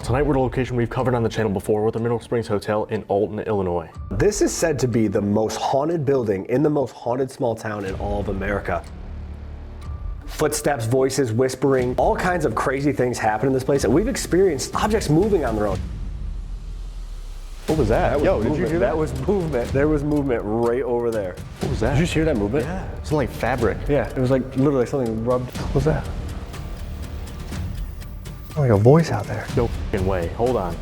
Tonight we're at a location we've covered on the channel before with the Mineral Springs Hotel in Alton, Illinois. This is said to be the most haunted building in the most haunted small town in all of America. Footsteps, voices, whispering, all kinds of crazy things happen in this place, and we've experienced objects moving on their own. What was that? Yo, did you hear that? That was movement. There was movement right over there. What was that? Did you just hear that movement? Yeah. It's like fabric. Yeah, it was like literally something rubbed. What was that? Like a voice out there. No f***ing way. Hold on.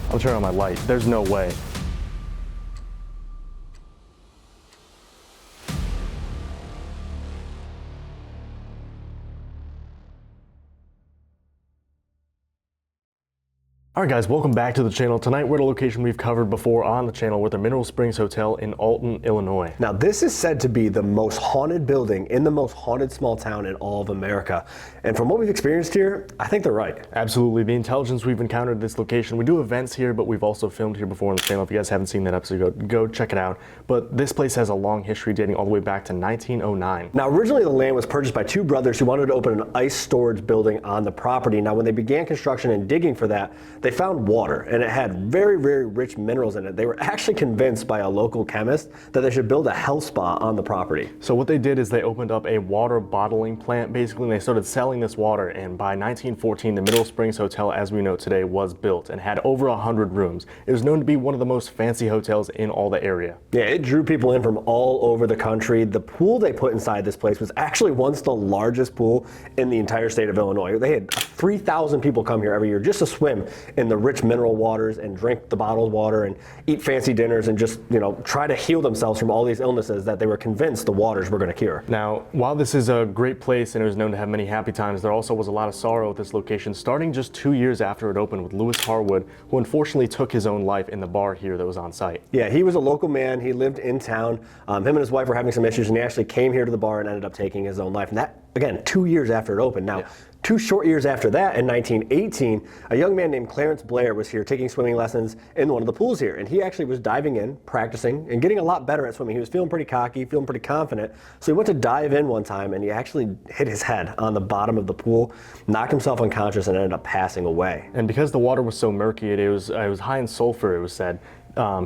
I'll turn on my light. There's no way. Alright guys, welcome back to the channel. Tonight we're at a location we've covered before on the channel with the Mineral Springs Hotel in Alton, Illinois. Now this is said to be the most haunted building in the most haunted small town in all of America. And from what we've experienced here, I think they're right. Absolutely. The intelligence we've encountered at this location. We do events here, but we've also filmed here before on the channel. If you guys haven't seen that episode, go check it out. But this place has a long history dating all the way back to 1909. Now originally the land was purchased by two brothers who wanted to open an ice storage building on the property. Now when they began construction and digging for that, they found water, and it had very, very rich minerals in it. They were actually convinced by a local chemist that they should build a health spa on the property. So what they did is they opened up a water bottling plant, basically, and they started selling this water, and by 1914, the Mineral Springs Hotel, as we know today, was built and had over 100 rooms. It was known to be one of the most fancy hotels in all the area. Yeah, it drew people in from all over the country. The pool they put inside this place was actually once the largest pool in the entire state of Illinois. They had 3,000 people come here every year just to swim in the rich mineral waters and drink the bottled water and eat fancy dinners and just, you know, try to heal themselves from all these illnesses that they were convinced the waters were going to cure. Now, while this is a great place and it was known to have many happy times, there also was a lot of sorrow at this location starting just 2 years after it opened with Lewis Harwood, who unfortunately took his own life in the bar here that was on site. Yeah, he was a local man. He lived in town. Him and his wife were having some issues, and he actually came here to the bar and ended up taking his own life. And that, again, 2 years after it opened. Now, 2 short years after that, in 1918, a young man named Clarence Blair was here taking swimming lessons in one of the pools here. And he actually was diving in, practicing, and getting a lot better at swimming. He was feeling pretty cocky, feeling pretty confident. So he went to dive in one time, and he actually hit his head on the bottom of the pool, knocked himself unconscious, and ended up passing away. And because the water was so murky, it was high in sulfur, it was said.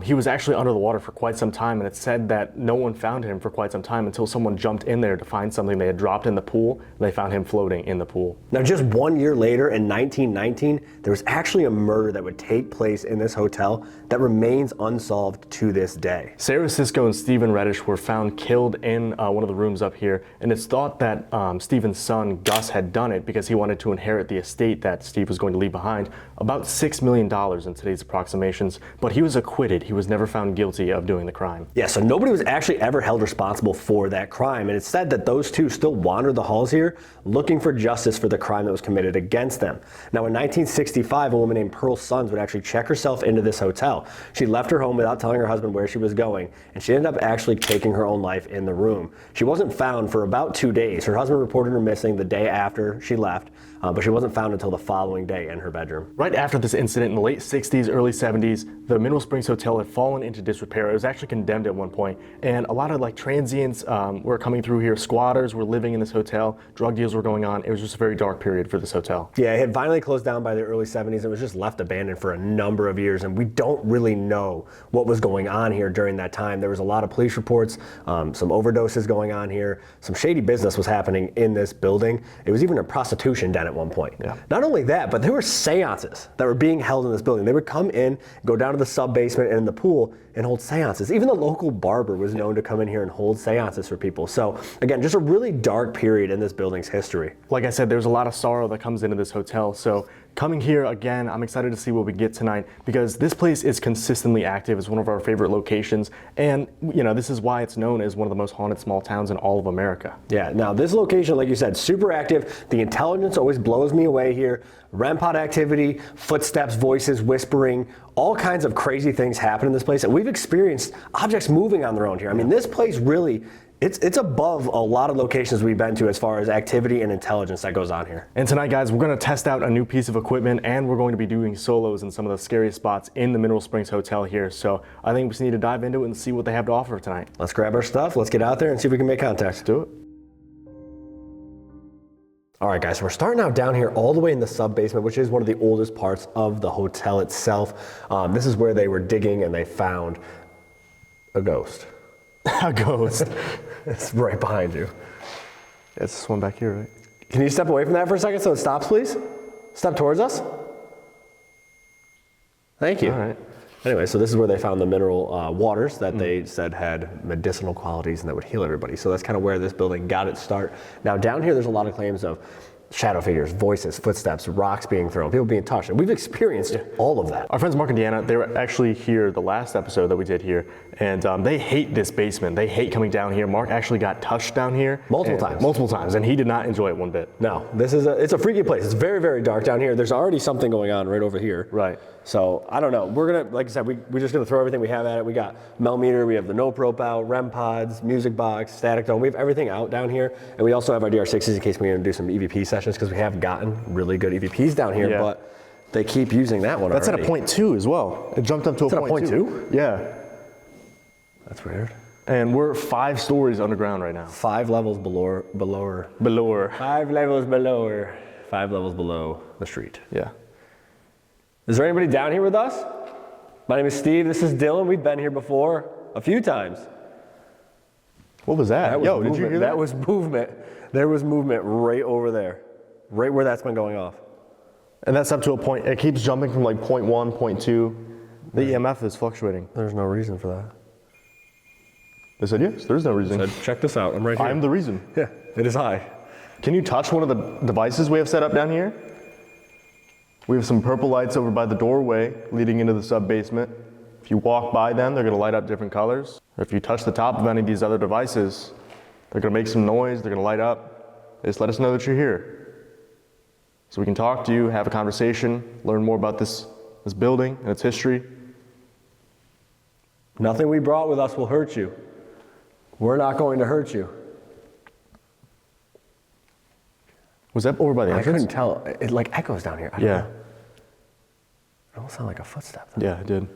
He was actually under the water for quite some time, and it said that no one found him for quite some time until someone jumped in there to find something they had dropped in the pool. They found him floating in the pool. Now, just 1 year later, in 1919, there was actually a murder that would take place in this hotel that remains unsolved to this day. Sarah Sisko and Stephen Reddish were found killed in one of the rooms up here, and it's thought that Stephen's son, Gus, had done it because he wanted to inherit the estate that Steve was going to leave behind, about $6 million in today's approximations, but he was acquitted. He was never found guilty of doing the crime. Yeah, so nobody was actually ever held responsible for that crime, and it's said that those two still wander the halls here looking for justice for the crime that was committed against them. Now, in 1965, a woman named Pearl Sons would actually check herself into this hotel. She left her home without telling her husband where she was going, and she ended up actually taking her own life in the room. She wasn't found for about 2 days. Her husband reported her missing the day after she left, but she wasn't found until the following day in her bedroom. Right after this incident in the late 60s, early 70s, the Mineral Springs Hotel had fallen into disrepair. It was actually condemned at one point, and a lot of transients were coming through here. Squatters were living in this hotel. Drug deals were going on. It was just a very dark period for this hotel. Yeah, it had finally closed down by the early 70s. It was just left abandoned for a number of years, and we don't really know what was going on here during that time. There was a lot of police reports, some overdoses going on here. Some shady business was happening in this building. It was even a prostitution den at one point. Yeah. Not only that, but there were seances that were being held in this building. They would come in, go down to the sub-basement and in the pool and hold seances. Even the local barber was known to come in here and hold seances for people. So again, just a really dark period in this building's history. Like I said, there's a lot of sorrow that comes into this hotel. So coming here again, I'm excited to see what we get tonight because this place is consistently active. It's one of our favorite locations. And you know, this is why it's known as one of the most haunted small towns in all of America. Yeah, now this location, like you said, super active. The intelligence always blows me away here. REM pod activity, footsteps, voices, whispering, all kinds of crazy things happen in this place. And we've experienced objects moving on their own here. I mean, this place really, it's above a lot of locations we've been to as far as activity and intelligence that goes on here. And tonight, guys, we're going to test out a new piece of equipment, and we're going to be doing solos in some of the scariest spots in the Mineral Springs Hotel here. So I think we just need to dive into it and see what they have to offer tonight. Let's grab our stuff, let's get out there and see if we can make contact. Let's do it. All right, guys, so we're starting out down here all the way in the sub-basement, which is one of the oldest parts of the hotel itself. This is where they were digging and they found a ghost. A ghost. It's right behind you. It's this one back here, right? Can you step away from that for a second so it stops, please? Step towards us. Thank you. All right. Anyway, so this is where they found the mineral waters that they said had medicinal qualities and that would heal everybody. So that's kind of where this building got its start. Now down here, there's a lot of claims of shadow figures, voices, footsteps, rocks being thrown, people being touched. And we've experienced all of that. Our friends Mark and Deanna, they were actually here the last episode that we did here, and they hate this basement. They hate coming down here. Mark actually got touched down here. Multiple times, and he did not enjoy it one bit. No, it's a freaky place. It's very, very dark down here. There's already something going on right over here. Right. So I don't know. We're gonna, like I said, we're just gonna throw everything we have at it. We got Melmeter, we have the Noprope out, REM pods, music box, static dome. We have everything out down here, and we also have our DR60s in case we're gonna do some EVP sessions because we have gotten really good EVPs down here, but they keep using that one. That's already. at a 0.2 as well. It jumped up to It's a at a 0.2. Yeah. That's weird. And we're 5 stories underground right now. 5 levels below. Below. 5 levels below. 5 levels below the street. Yeah. Is there anybody down here with us? My name is Steve. This is Dylan. We've been here before a few times. What was that? Was Yo, movement. did you hear that? That was movement. There was movement right over there, right where that's been going off. And that's up to a point. It keeps jumping from like 0.1, 0.2. The EMF is fluctuating. There's no reason for that. They said yes. There's no reason. Check this out. I'm right here. I'm the reason. Yeah, it is high. Can you touch one of the devices we have set up down here? We have some purple lights over by the doorway leading into the sub-basement. If you walk by them, they're gonna light up different colors. If you touch the top of any of these other devices, they're gonna make some noise, they're gonna light up. Just let us know that you're here. So we can talk to you, have a conversation, learn more about this building and its history. Nothing we brought with us will hurt you. We're not going to hurt you. Was that over by the I entrance? couldn't tell. It like echoes down here. I don't Yeah. know. It almost sounded like a footstep. Though. Yeah, it did.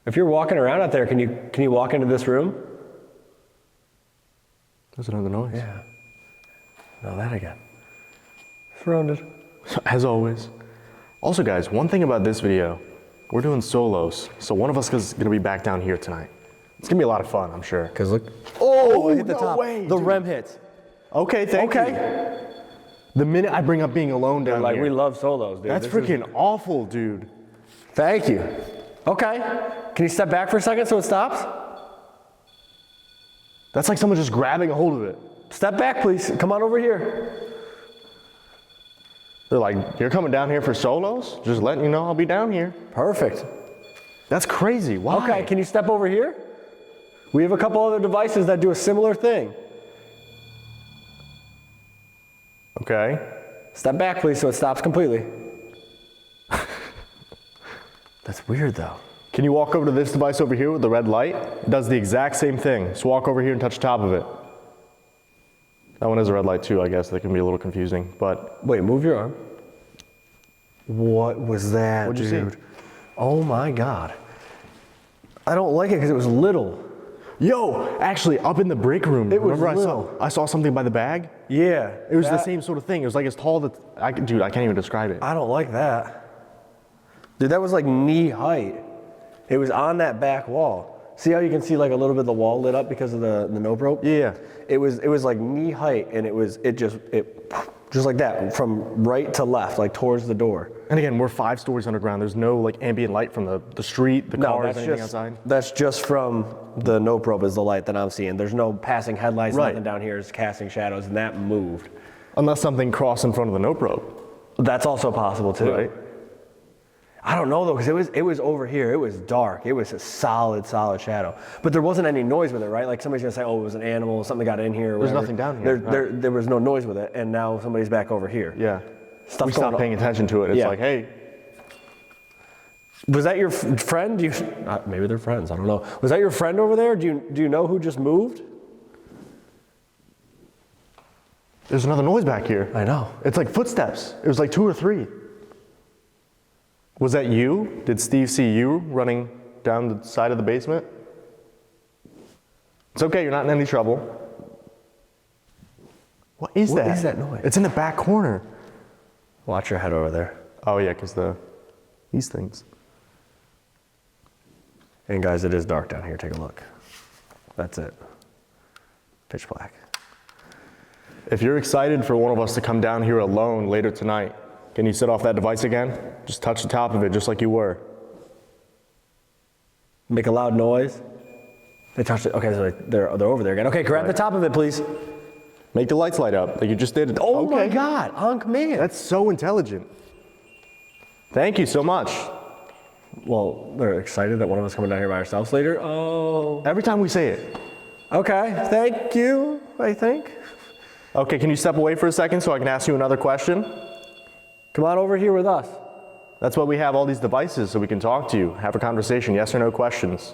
If you're walking around out there, can you walk into this room? There's another noise. Yeah. No, that again. Surrounded. As always. Also guys, one thing about this video, we're doing solos. So one of us is gonna be back down here tonight. It's gonna be a lot of fun, I'm sure. Cause look. Oh, I hit the no top. way, the dude. REM hits. Okay, thank you. The minute I bring up being alone down Like here. we love solos, dude. That's freaking awful, dude. Thank you. Okay. Can you step back for a second so it stops? That's like someone just grabbing a hold of it. Step back, please. Come on over here. They're like, you're coming down here for solos? Just letting you know I'll be down here. Perfect. That's crazy. Why? Okay, can you step over here? We have a couple other devices that do a similar thing. Okay. Step back, please, so it stops completely. That's weird, though. Can you walk over to this device over here with the red light? It does the exact same thing. Just walk over here and touch the top of it. That one has a red light too, I guess. That can be a little confusing, but. Wait, move your arm. What was that, What'd you dude? see? Oh my God. I don't like it because it was little. Yo, actually, up in the break room. It was remember little. I saw something by the bag? Yeah. It was the same sort of thing. It was like as tall that, dude, I can't even describe it. I don't like that. Dude, that was like knee height. It was on that back wall. See how you can see like a little bit of the wall lit up because of the Noprope? Yeah. It was like knee height, and it just like that from right to left, like towards the door. And again, we're 5 stories underground. There's no like ambient light from the street, the cars, anything outside. That's just from the Noprope is the light that I'm seeing. There's no passing headlights, Right. nothing down here is casting shadows, and that moved. Unless something crossed in front of the Noprope. That's also possible too. Right. I don't know though, because it was over here. It was dark. It was a solid shadow. But there wasn't any noise with it, right? Like somebody's gonna say, "Oh, it was an animal. Something got in here." Or There's whatever. nothing down here. There was no noise with it, and now somebody's back over here. Yeah. Stuff's We going stopped on. paying attention to it. It's Yeah. like, hey, Was that your friend? Maybe they're friends. I don't know. Was that your friend over there? Do you know who just moved? there's another noise back here. I know. It's like footsteps. It was like 2 or 3. Was that you? Did Steve see you running down the side of the basement? It's okay, you're not in any trouble. What is that? What is that noise? It's in the back corner. Watch your head over there. Oh yeah, because these things. And guys, it is dark down here. Take a look. That's it. Pitch black. If you're excited for one of us to come down here alone later tonight, can you set off that device again? Just touch the top of it just like you were. Make a loud noise. They touched it. Okay, so they're over there again. Okay, grab the top of it, please. Make the lights light up like you just did. Oh okay. my God, on command. That's so intelligent. Thank you so much. Well, they're excited that one of us coming down here by ourselves later. Oh. Every time we say it. Okay, thank you, I think. Okay, can you step away for a second so I can ask you another question? Come on over here with us. That's why we have all these devices, so we can talk to you, have a conversation, yes or no questions.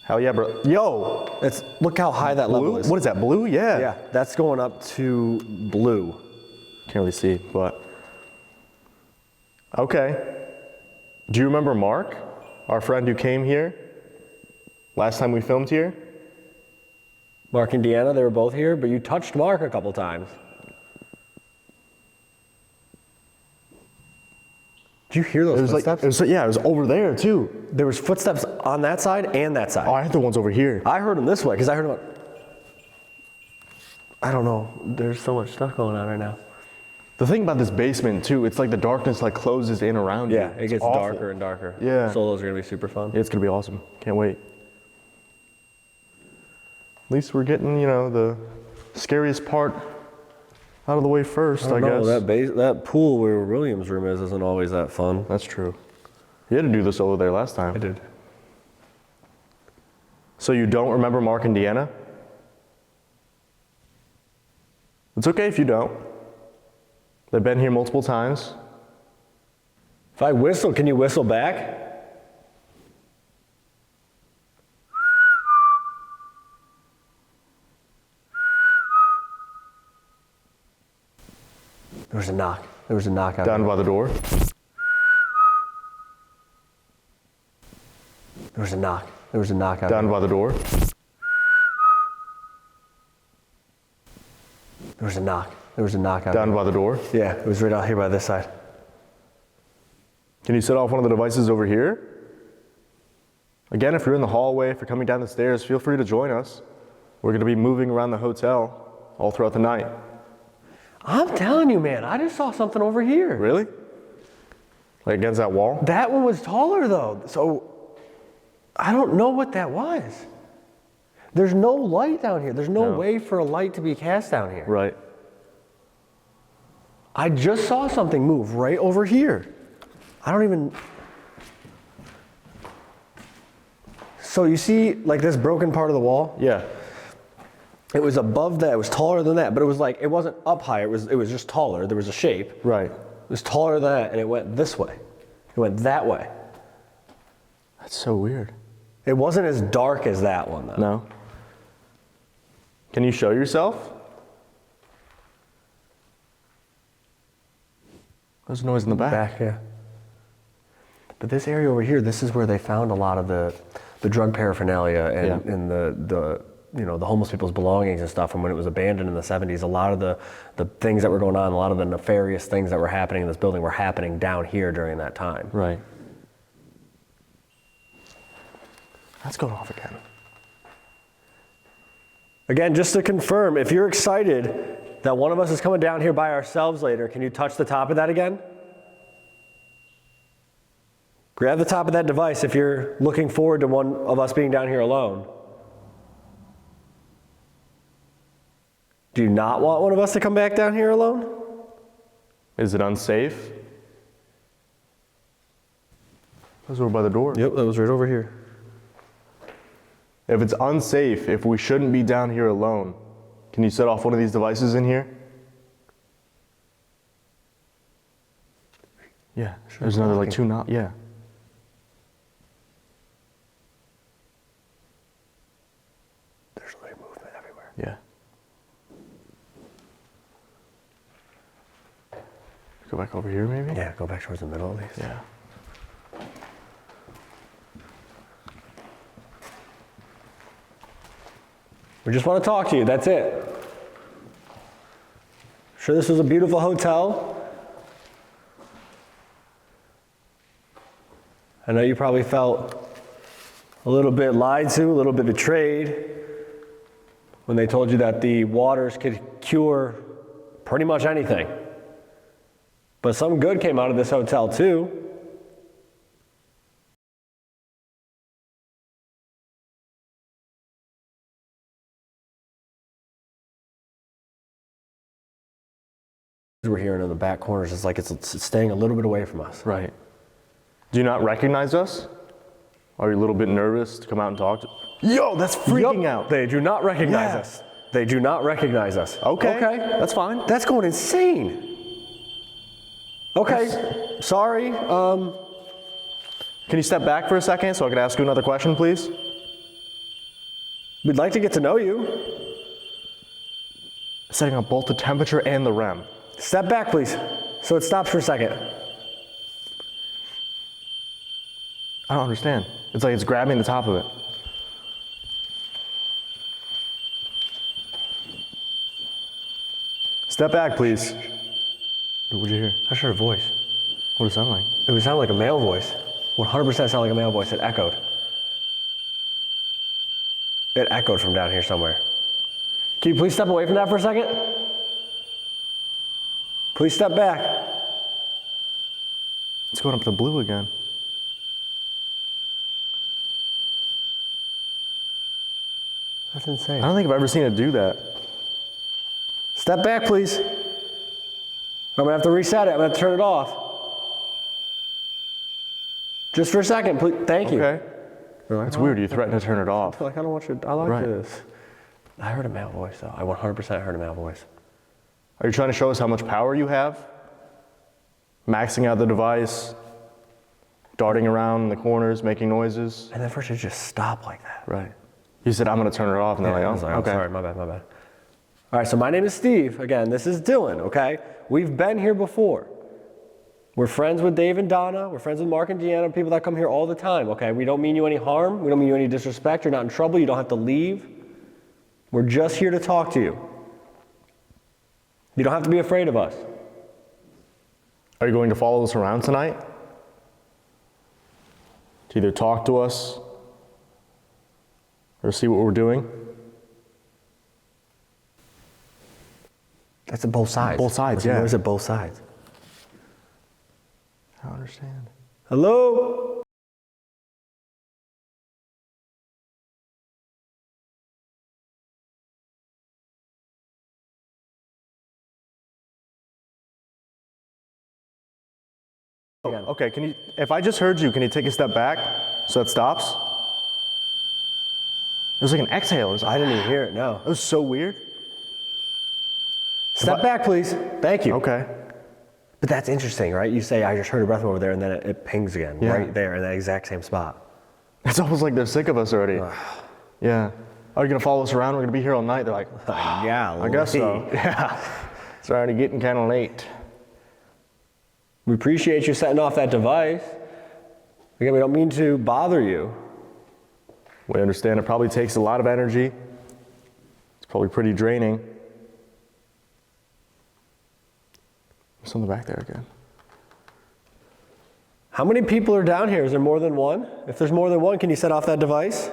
Hell yeah, bro. Yo! Look how high that level is. What is that, blue? Yeah. Yeah, that's going up to blue. Can't really see, but. Okay. Do you remember Mark, our friend who came here last time we filmed here? Mark and Deanna, they were both here, but you touched Mark a couple times. Did you hear those footsteps? It was over there too. There was footsteps on that side and that side. Oh, I had the ones over here. I heard them this way because I heard them. I don't know. There's so much stuff going on right now. The thing about this basement too, it's like the darkness like closes in around you. Yeah, it gets darker and darker. Yeah. Solos are gonna be super fun. It's gonna be awesome. Can't wait. At least we're getting, the scariest part out of the way first, I guess. That pool where William's room is isn't always that fun. That's true. You had to do this over there last time. I did. So you don't remember Mark and Deanna? It's okay if you don't. They've been here multiple times. If I whistle, can you whistle back? There was a knock. There was a knock out Down there. by the door. There was a knock. There was a knock out Down there. by the door. There was a knock. There was a knock out Down there. by the door. Yeah, it was right out here by this side. Can you set off one of the devices over here? Again, if you're in the hallway, if you're coming down the stairs, feel free to join us. We're gonna be moving around the hotel all throughout the night. I'm telling you, man, I just saw something over here. Really? Like against that wall? That one was taller though, so I don't know what that was. There's no light down here. There's no way for a light to be cast down here. Right. I just saw something move right over here. I don't even. So you see like this broken part of the wall? Yeah. It was above that, it was taller than that, but it was like, it wasn't up high, it was just taller. There was a shape. Right. It was taller than that, and it went this way. It went that way. That's so weird. It wasn't as dark as that one though. No. Can you show yourself? There's noise in the back. Yeah. But this area over here, this is where they found a lot of the drug paraphernalia and the homeless people's belongings and stuff from when it was abandoned in the 70s. A lot of the things that were going on, a lot of the nefarious things that were happening in this building were happening down here during that time. Right. That's going off again. Again, just to confirm, if you're excited that one of us is coming down here by ourselves later, can you touch the top of that again? Grab the top of that device if you're looking forward to one of us being down here alone. Do you not want one of us to come back down here alone? Is it unsafe? That was over by the door. Yep, that was right over here. If it's unsafe, if we shouldn't be down here alone, can you set off one of these devices in here? Yeah, there's another like two knobs. Yeah. There's like movement everywhere. Yeah. Go back over here maybe? Yeah, go back towards the middle at least. Yeah. We just want to talk to you, that's it. sure this was a beautiful hotel. I know you probably felt a little bit lied to, a little bit betrayed when they told you that the waters could cure pretty much anything. But some good came out of this hotel too. We're hearing in the back corners, it's like it's staying a little bit away from us. Right. Do you not recognize us? Are you a little bit nervous to come out and talk to? Yo, that's freaking out. They do not recognize us. They do not recognize us. Okay. That's fine. That's going insane. Okay, sorry. Can you step back for a second so I can ask you another question, please? We'd like to get to know you. Setting up both the temperature and the REM. Step back, please, so it stops for a second. I don't understand. It's like it's grabbing the top of it. Step back, please. What'd you hear? I just heard a voice. What does it sound like? It would sound like a male voice. 100% sound like a male voice. It echoed. It echoed from down here somewhere. Can you please step away from that for a second? Please step back. It's going up to blue again. That's insane. I don't think I've ever seen it do that. Step back, please. I'm gonna have to reset it. I'm gonna have to turn it off. Just for a second, please. Thank you. Okay. It's weird. You threatened to turn it off. Like, I don't want you. I like Right. this. I heard a male voice, though. I 100% heard a male voice. Are you trying to show us how much power you have? Maxing out the device, darting around in the corners, making noises. And then first you just stop like that. Right. You said, I'm going to turn it off. And they're I like, was oh, like, okay. I'm sorry, my bad. All right, so my name is Steve. Again, this is Dylan, okay? We've been here before. We're friends with Dave and Donna. We're friends with Mark and Deanna, people that come here all the time, okay? We don't mean you any harm. We don't mean you any disrespect. You're not in trouble. You don't have to leave. We're just here to talk to you. You don't have to be afraid of us. Are you going to follow us around tonight? To either talk to us or see what we're doing? That's at both sides. Both sides, yeah. Where's it both sides? I don't understand. Hello? Okay, can you, if I just heard you, can you take a step back so it stops? It was like an exhale. It was, I didn't even hear it, no. It was so weird. Step back, please. Thank you. Okay. But that's interesting, right? You say, I just heard a breath over there, and then it pings again, Yeah. right there in that exact same spot. It's almost like they're sick of us already. Yeah. Are you going to follow us around? We're going to be here all night. They're like, Yeah, I guess so. Yeah. It's already getting kind of late. We appreciate you setting off that device. Again, we don't mean to bother you. We understand it probably takes a lot of energy. It's probably pretty draining. There's something back there again. How many people are down here? Is there more than one? If there's more than one, can you set off that device?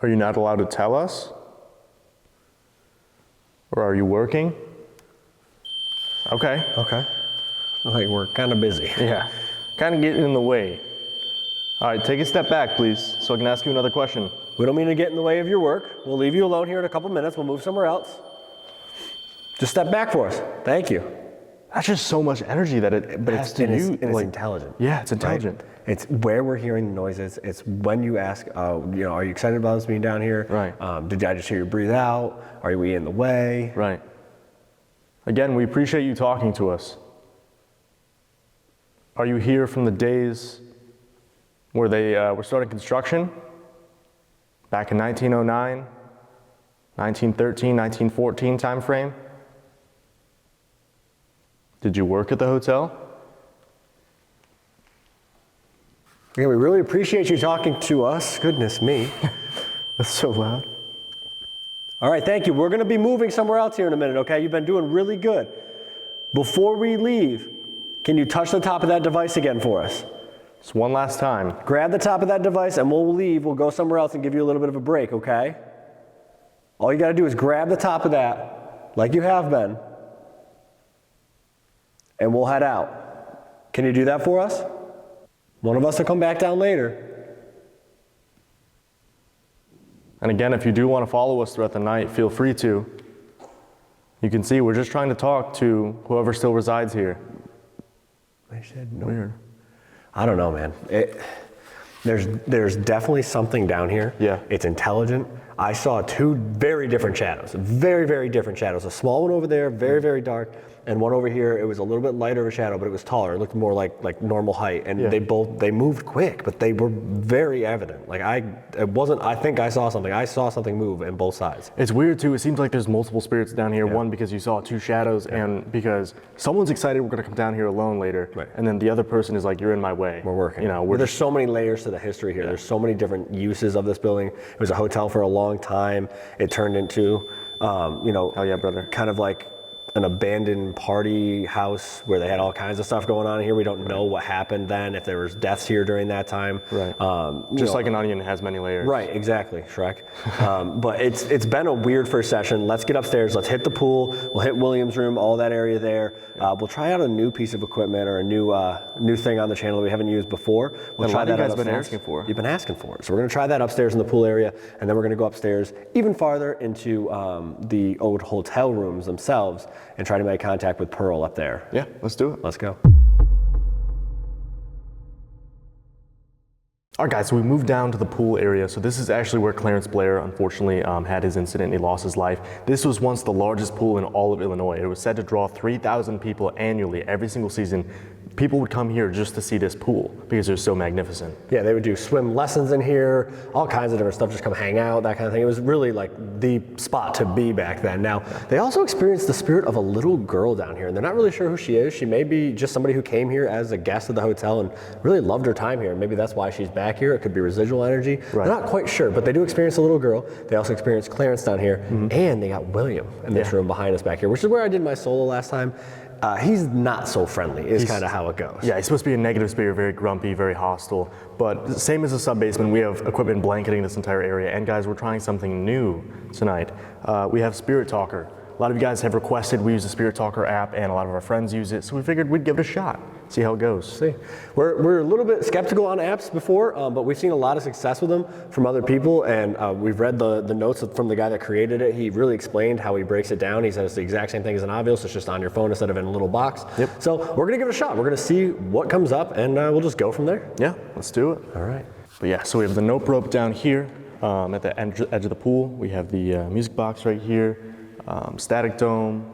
Are you not allowed to tell us? Or are you working? Okay. Okay. Like, we're kind of busy. Yeah. Kind of getting in the way. All right, take a step back, please, so I can ask you another question. We don't mean to get in the way of your work. We'll leave you alone here in a couple minutes. We'll move somewhere else. Just step back for us. Thank you. That's just so much energy that but it's to you. And it's intelligent. Yeah, it's intelligent. Right? It's where we're hearing the noises. It's when you ask, are you excited about us being down here? Right. Did I just hear you breathe out? Are we in the way? Right. Again, we appreciate you talking to us. Are you here from the days where they were starting construction? Back in 1909, 1913, 1914 time frame? Did you work at the hotel? Again, we really appreciate you talking to us. Goodness me. That's so loud. All right, thank you. We're going to be moving somewhere else here in a minute, okay? You've been doing really good. Before we leave, can you touch the top of that device again for us? Just one last time. Grab the top of that device and we'll leave. We'll go somewhere else and give you a little bit of a break, okay? All you got to do is grab the top of that, like you have been, and we'll head out. Can you do that for us? One of us will come back down later. And again, if you do want to follow us throughout the night, feel free to. You can see we're just trying to talk to whoever still resides here. I said no. Weird. I don't know, man. There's definitely something down here. Yeah. It's intelligent. I saw two very different shadows, very, very different shadows. A small one over there, very, very dark, and one over here, it was a little bit lighter of a shadow, but it was taller. It looked more like normal height, and they moved quick, but they were very evident. Like I think I saw something. I saw something move in both sides. It's weird too. It seems like there's multiple spirits down here. Yeah. One, because you saw two shadows, and because someone's excited we're gonna come down here alone later, right. And then the other person is like, you're in my way. We're working. There's so many layers to the history here. Yeah. There's so many different uses of this building. It was a hotel for a long time. It turned into, hell yeah, brother. Kind of like an abandoned party house where they had all kinds of stuff going on here. We don't know what happened then, if there was deaths here during that time. Right. Just like an onion has many layers. Right, exactly, Shrek. But it's been a weird first session. Let's get upstairs. Let's hit the pool. We'll hit William's room, all that area there. We'll try out a new piece of equipment or a new thing on the channel that we haven't used before. We'll try that out upstairs. Been asking for. You've been asking for it. So we're going to try that upstairs in the pool area, and then we're going to go upstairs even farther into the old hotel rooms themselves and try to make contact with Pearl up there. Yeah, let's do it. Let's go. All right, guys, so we moved down to the pool area. So this is actually where Clarence Blair, unfortunately, had his incident and he lost his life. This was once the largest pool in all of Illinois. It was said to draw 3,000 people annually, every single season. People would come here just to see this pool because it was so magnificent. Yeah, they would do swim lessons in here, all kinds of different stuff, just come hang out, that kind of thing. It was really like the spot to be back then. Now, they also experienced the spirit of a little girl down here, and they're not really sure who she is. She may be just somebody who came here as a guest of the hotel and really loved her time here. Maybe that's why she's back here. It could be residual energy. Right. They're not quite sure, but they do experience a little girl. They also experience Clarence down here, and they got William in this room behind us back here, which is where I did my solo last time. He's not so friendly, is kind of how it goes. Yeah, he's supposed to be a negative spirit, very grumpy, very hostile. But same as the sub-basement, we have equipment blanketing this entire area. And guys, we're trying something new tonight. We have Spirit Talker. A lot of you guys have requested we use the Spirit Talker app, and a lot of our friends use it. So we figured we'd give it a shot, see how it goes. See, we're a little bit skeptical on apps before, but we've seen a lot of success with them from other people, and we've read the notes from the guy that created it. He really explained how he breaks it down. He says it's the exact same thing as an Obvious. It's just on your phone instead of in a little box. Yep. So we're gonna give it a shot. We're gonna see what comes up, and we'll just go from there. Yeah, let's do it. All right. But yeah, so we have the note rope down here at the edge of the pool. We have the music box right here. Static dome,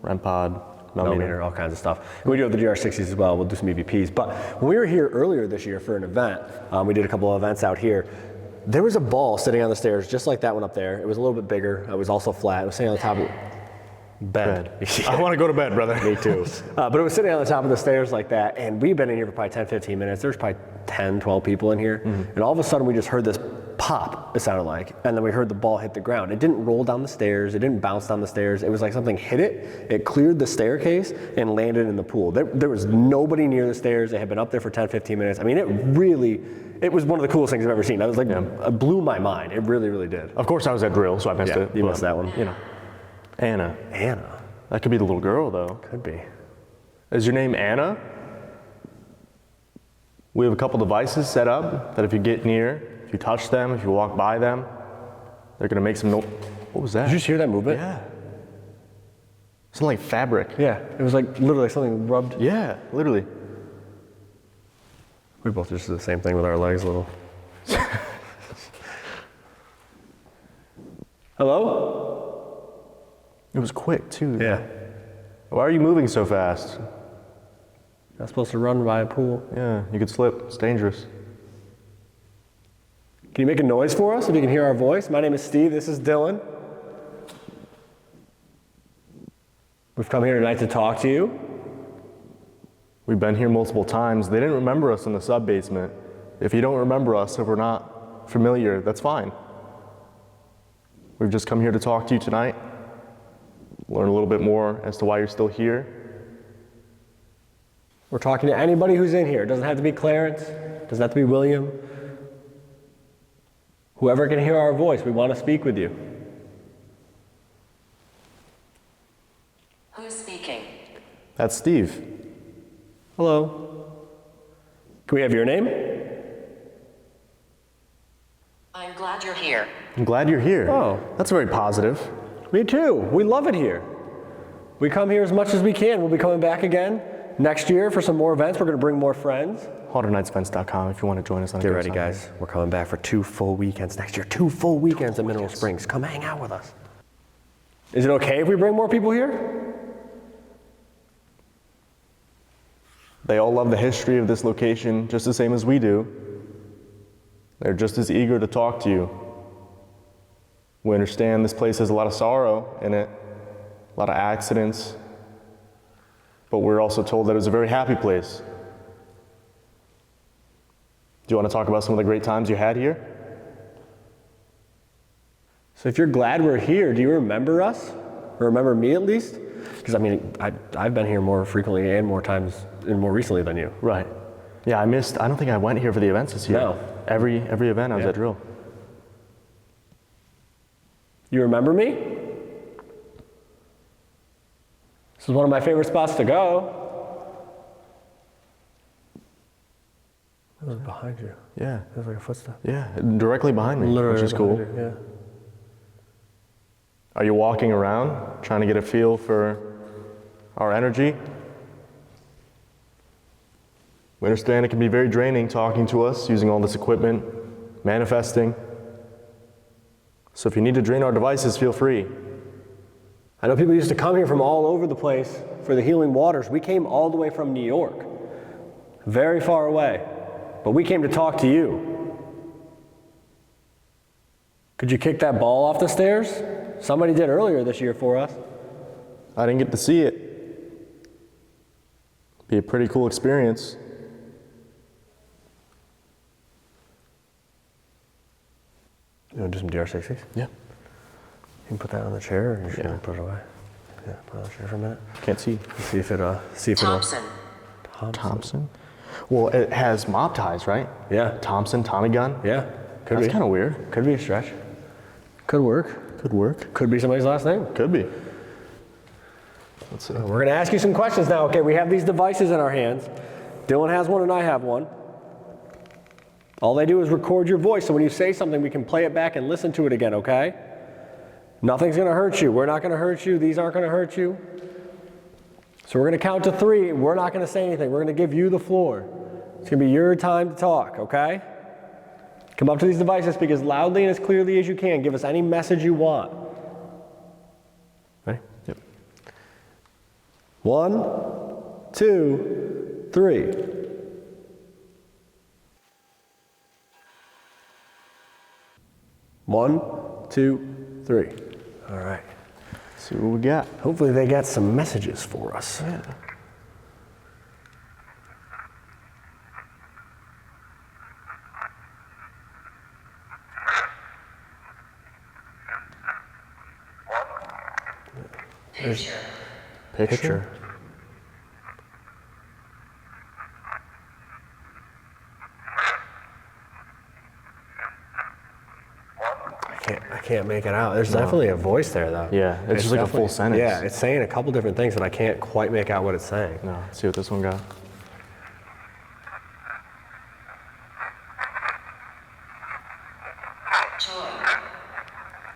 REM pod, millimeter, all kinds of stuff. And we do have the GR60s as well. We'll do some EVPs. But when we were here earlier this year for an event, we did a couple of events out here. There was a ball sitting on the stairs, just like that one up there. It was a little bit bigger. It was also flat. It was sitting on the top of bed. Yeah. I want to go to bed, brother. Me too. But it was sitting on the top of the stairs like that. And we've been in here for probably 10, 15 minutes. There's probably 10, 12 people in here. And all of a sudden we just heard this pop, it sounded like, and then we heard the ball hit the ground. It didn't roll down the stairs, it didn't bounce down the stairs. It was like something hit it, it cleared the staircase and landed in the pool. There was nobody near the stairs. They had been up there for 10, 15 minutes. I mean, it was one of the coolest things I've ever seen. I was like, it blew my mind. It really, really did. Of course I was at drill, so I missed it. You missed that one. You know, Anna. That could be the little girl though. Could be. Is your name Anna? We have a couple devices set up that if you get near, if you touch them, if you walk by them, they're gonna make some noise. What was that? Did you just hear that movement? Yeah. Something like fabric. Yeah, it was like literally something rubbed. Yeah, literally. We both just did the same thing with our legs a little. Hello? It was quick too. Yeah. Why are you moving so fast? Not supposed to run by a pool. Yeah, you could slip. It's dangerous. Can you make a noise for us if you can hear our voice? My name is Steve. This is Dylan. We've come here tonight to talk to you. We've been here multiple times. They didn't remember us in the sub-basement. If you don't remember us, if we're not familiar, that's fine. We've just come here to talk to you tonight, learn a little bit more as to why you're still here. We're talking to anybody who's in here. It doesn't have to be Clarence, it doesn't have to be William. Whoever can hear our voice, we want to speak with you. Who's speaking? That's Steve. Hello. Can we have your name? I'm glad you're here. I'm glad you're here. Oh. That's very positive. Me too. We love it here. We come here as much as we can. We'll be coming back again next year for some more events. We're going to bring more friends. HauntedNightsEvents.com if you want to join us on a Get ghost ready, hunt. guys. We're coming back for 2 full weekends next year. 2 full weekends at Mineral Springs. Come hang out with us. Is it okay if we bring more people here? They all love the history of this location just the same as we do. They're just as eager to talk to you. We understand this place has a lot of sorrow in it, a lot of accidents, but we're also told that it's a very happy place. Do you want to talk about some of the great times you had here? So if you're glad we're here, do you remember us? Or remember me at least? Because I mean, I've been here more frequently and more times and more recently than you. Right. Yeah, I don't think I went here for the events this year. No. Every event I was at drill. You remember me? This is one of my favorite spots to go. That was behind you. Yeah. That was like a footstep. Yeah, directly behind me, Literally which is behind cool. you, yeah. Are you walking around trying to get a feel for our energy? We understand it can be very draining talking to us, using all this equipment, manifesting. So if you need to drain our devices, feel free. I know people used to come here from all over the place for the healing waters. We came all the way from New York, very far away, but we came to talk to you. Could you kick that ball off the stairs? Somebody did earlier this year for us. I didn't get to see it. Be a pretty cool experience. You want to do some DR60s? Yeah. You can put that on the chair, or you're just Yeah. gonna put it away. Yeah, put it on the chair for a minute. Can't see. See if it'll. Thompson. Thompson? Well, it has mob ties, right? Yeah. Thompson, Tommy gun? Yeah. Could That's be. kind of weird. Could be a stretch. Could work. Could work. Could be somebody's last name. Could be. Let's see. We're gonna ask you some questions now. Okay, we have these devices in our hands. Dylan has one and I have one. All they do is record your voice, so when you say something, we can play it back and listen to it again, okay? Nothing's gonna hurt you. We're not gonna hurt you. These aren't gonna hurt you. So we're gonna count to 3. We're not gonna say anything. We're gonna give you the floor. It's gonna be your time to talk, okay? Come up to these devices, speak as loudly and as clearly as you can. Give us any message you want. Ready? Yep. 1, 2, 3. One, 2, 3. All right. See what we got. Hopefully they got some messages for us. Yeah. Picture. I can't make it out. There's definitely a voice there, though. Yeah, it's just like a full definitely- sentence. Yeah, it's saying a couple different things, but I can't quite make out what it's saying. No, let's see what this one got.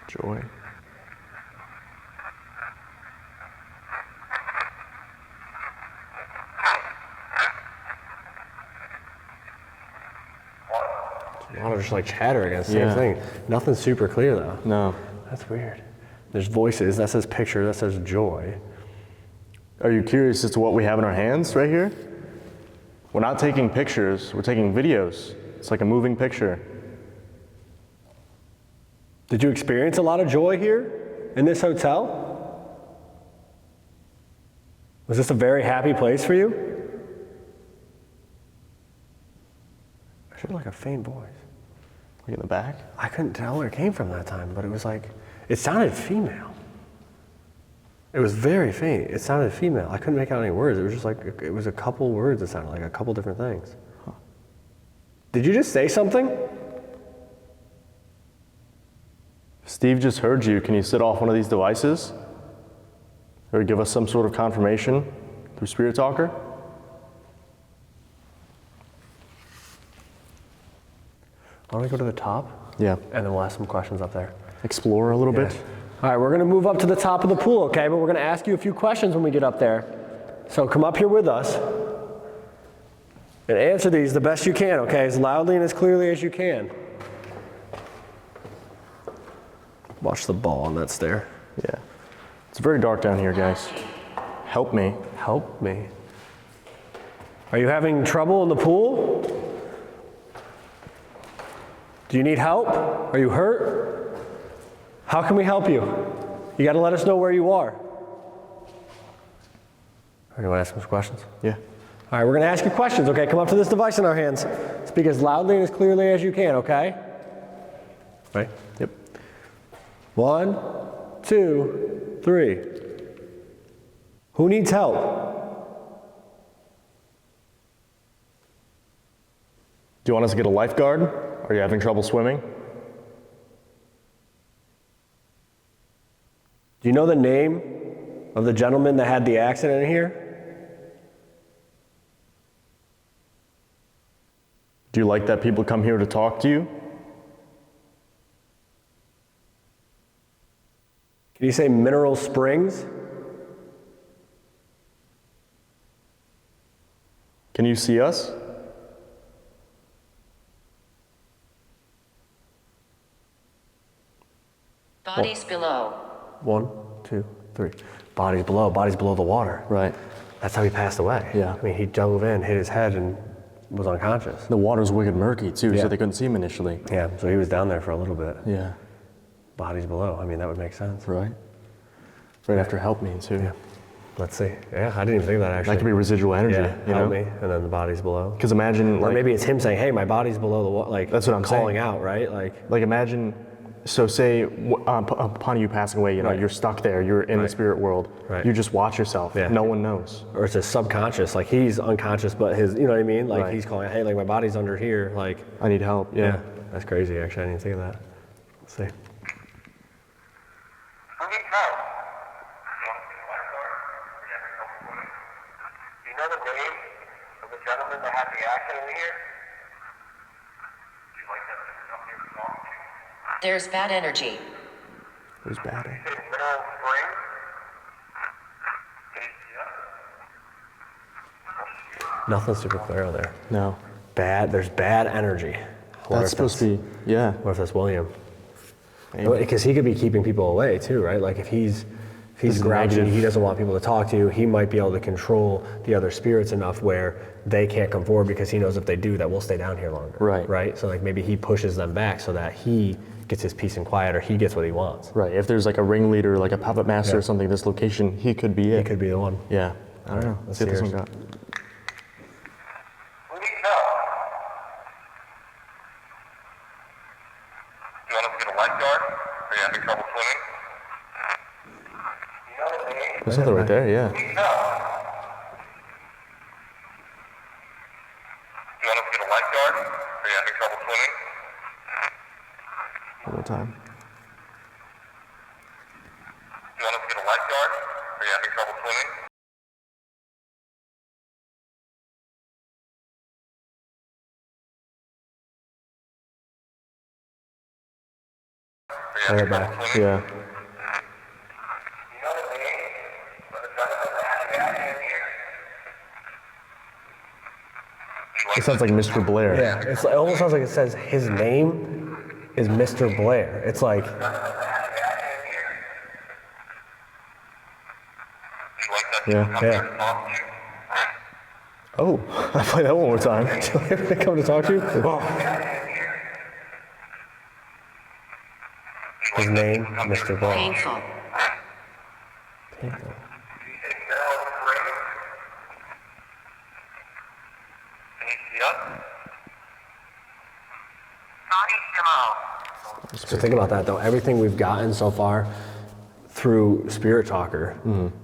Joy. A lot of just like chatter again, same Yeah. thing. Nothing super clear though. No. That's weird. There's voices, that says picture, that says joy. Are you curious as to what we have in our hands right here? We're not taking pictures, we're taking videos. It's like a moving picture. Did you experience a lot of joy here in this hotel? Was this a very happy place for you? I heard like a faint voice. Like in the back? I couldn't tell where it came from that time, but it was like, It sounded female. It was very faint. It sounded female. I couldn't make out any words. It was just like, it was a couple words. It sounded like a couple different things. Huh. Did you just say something? Steve just heard you. Can you sit off one of these devices? Or give us some sort of confirmation through Spirit Talker? Why don't we go to the top? Yeah. And then we'll ask some questions up there. Explore a little bit. All right, we're gonna move up to the top of the pool, okay? But we're gonna ask you a few questions when we get up there. So come up here with us and answer these the best you can, okay? As loudly and as clearly as you can. Watch the ball on that stair. Yeah. It's very dark down here, guys. Help me. Help me. Are you having trouble in the pool? Do you need help? Are you hurt? How can we help you? You got to let us know where you are. You want to ask some questions? Yeah. All right, we're going to ask you questions, okay? Come up to this device in our hands. Speak as loudly and as clearly as you can, okay? Right? Yep. 1, 2, 3. Who needs help? Do you want us to get a lifeguard? Are you having trouble swimming? Do you know the name of the gentleman that had the accident in here? Do you like that people come here to talk to you? Can you say Mineral Springs? Can you see us? Bodies below. 1, 2, 3. Body's below the water. Right. That's how he passed away. Yeah. I mean, he dove in, hit his head, and was unconscious. The water's wicked murky too, Yeah. so they couldn't see him initially. Yeah, so he was down there for a little bit. Yeah. Body's below. I mean, that would make sense. Right. Right after help me too. Yeah. Let's see. Yeah, I didn't even think of that actually. That could be residual energy. Yeah, you help know? me, and then the body's below. Because imagine, Or like, maybe it's him saying, "Hey, my body's below the water." Like That's what I'm calling saying. out, right? Like imagine. So say upon you passing away, you know, Right. you're stuck there. You're in the Right. spirit world. Right. You just watch yourself. Yeah. No one knows. or it's a subconscious. Like he's unconscious, but his, you know what I mean? Like Right. he's calling, "Hey, like my body's under here." Like, I need help. Yeah. that's crazy. Actually, I didn't think of that. Let's see. Who needs help? You want to see the lifeguard? We have a couple of. Do you know the name of the gentleman that had the accident here? Would you like them to come here to talk to you? There's bad energy. It was bad. Is it Mineral Springs? Can you see us? Nothing's super clear on there. No. There's bad energy. That's supposed to be. Yeah. What if that's William? Maybe. Because he could be keeping people away too, right? Like if he's This grouchy, negative- he doesn't want people to talk to, he might be able to control the other spirits enough where they can't come forward because he knows if they do that we'll stay down here longer. Right. Right? So like maybe he pushes them back so that he gets his peace and quiet, or he gets what he wants. Right. If there's like a ringleader, like a puppet master Yeah. or something, this location, he could be He it. could be the one. Yeah. I don't know. Let's see what this one got. Who needs help? Do you want us to get a lifeguard? Are you having trouble swimming? You know the name? There's something right there. Yeah. Who needs help? Do you want us to get a lifeguard? Are you having trouble swimming? One more time. Do you want us to get a lifeguard? Are you having trouble swimming? Are you Play having it trouble back. swimming? Yeah. You know the name of the gentleman that had the accident here? It sounds like Mr. Blair. Yeah, it almost sounds like it says his name is Mr. Blair. It's like, Do you like that? Yeah. Come here to talk to you. Oh, I play that one more time. they come to talk to you? Oh. His name, Mr. Blair. Painful. You say Mineral Springs? Can you see us? Bodies below. So think about that though. Everything we've gotten so far through Spirit Talker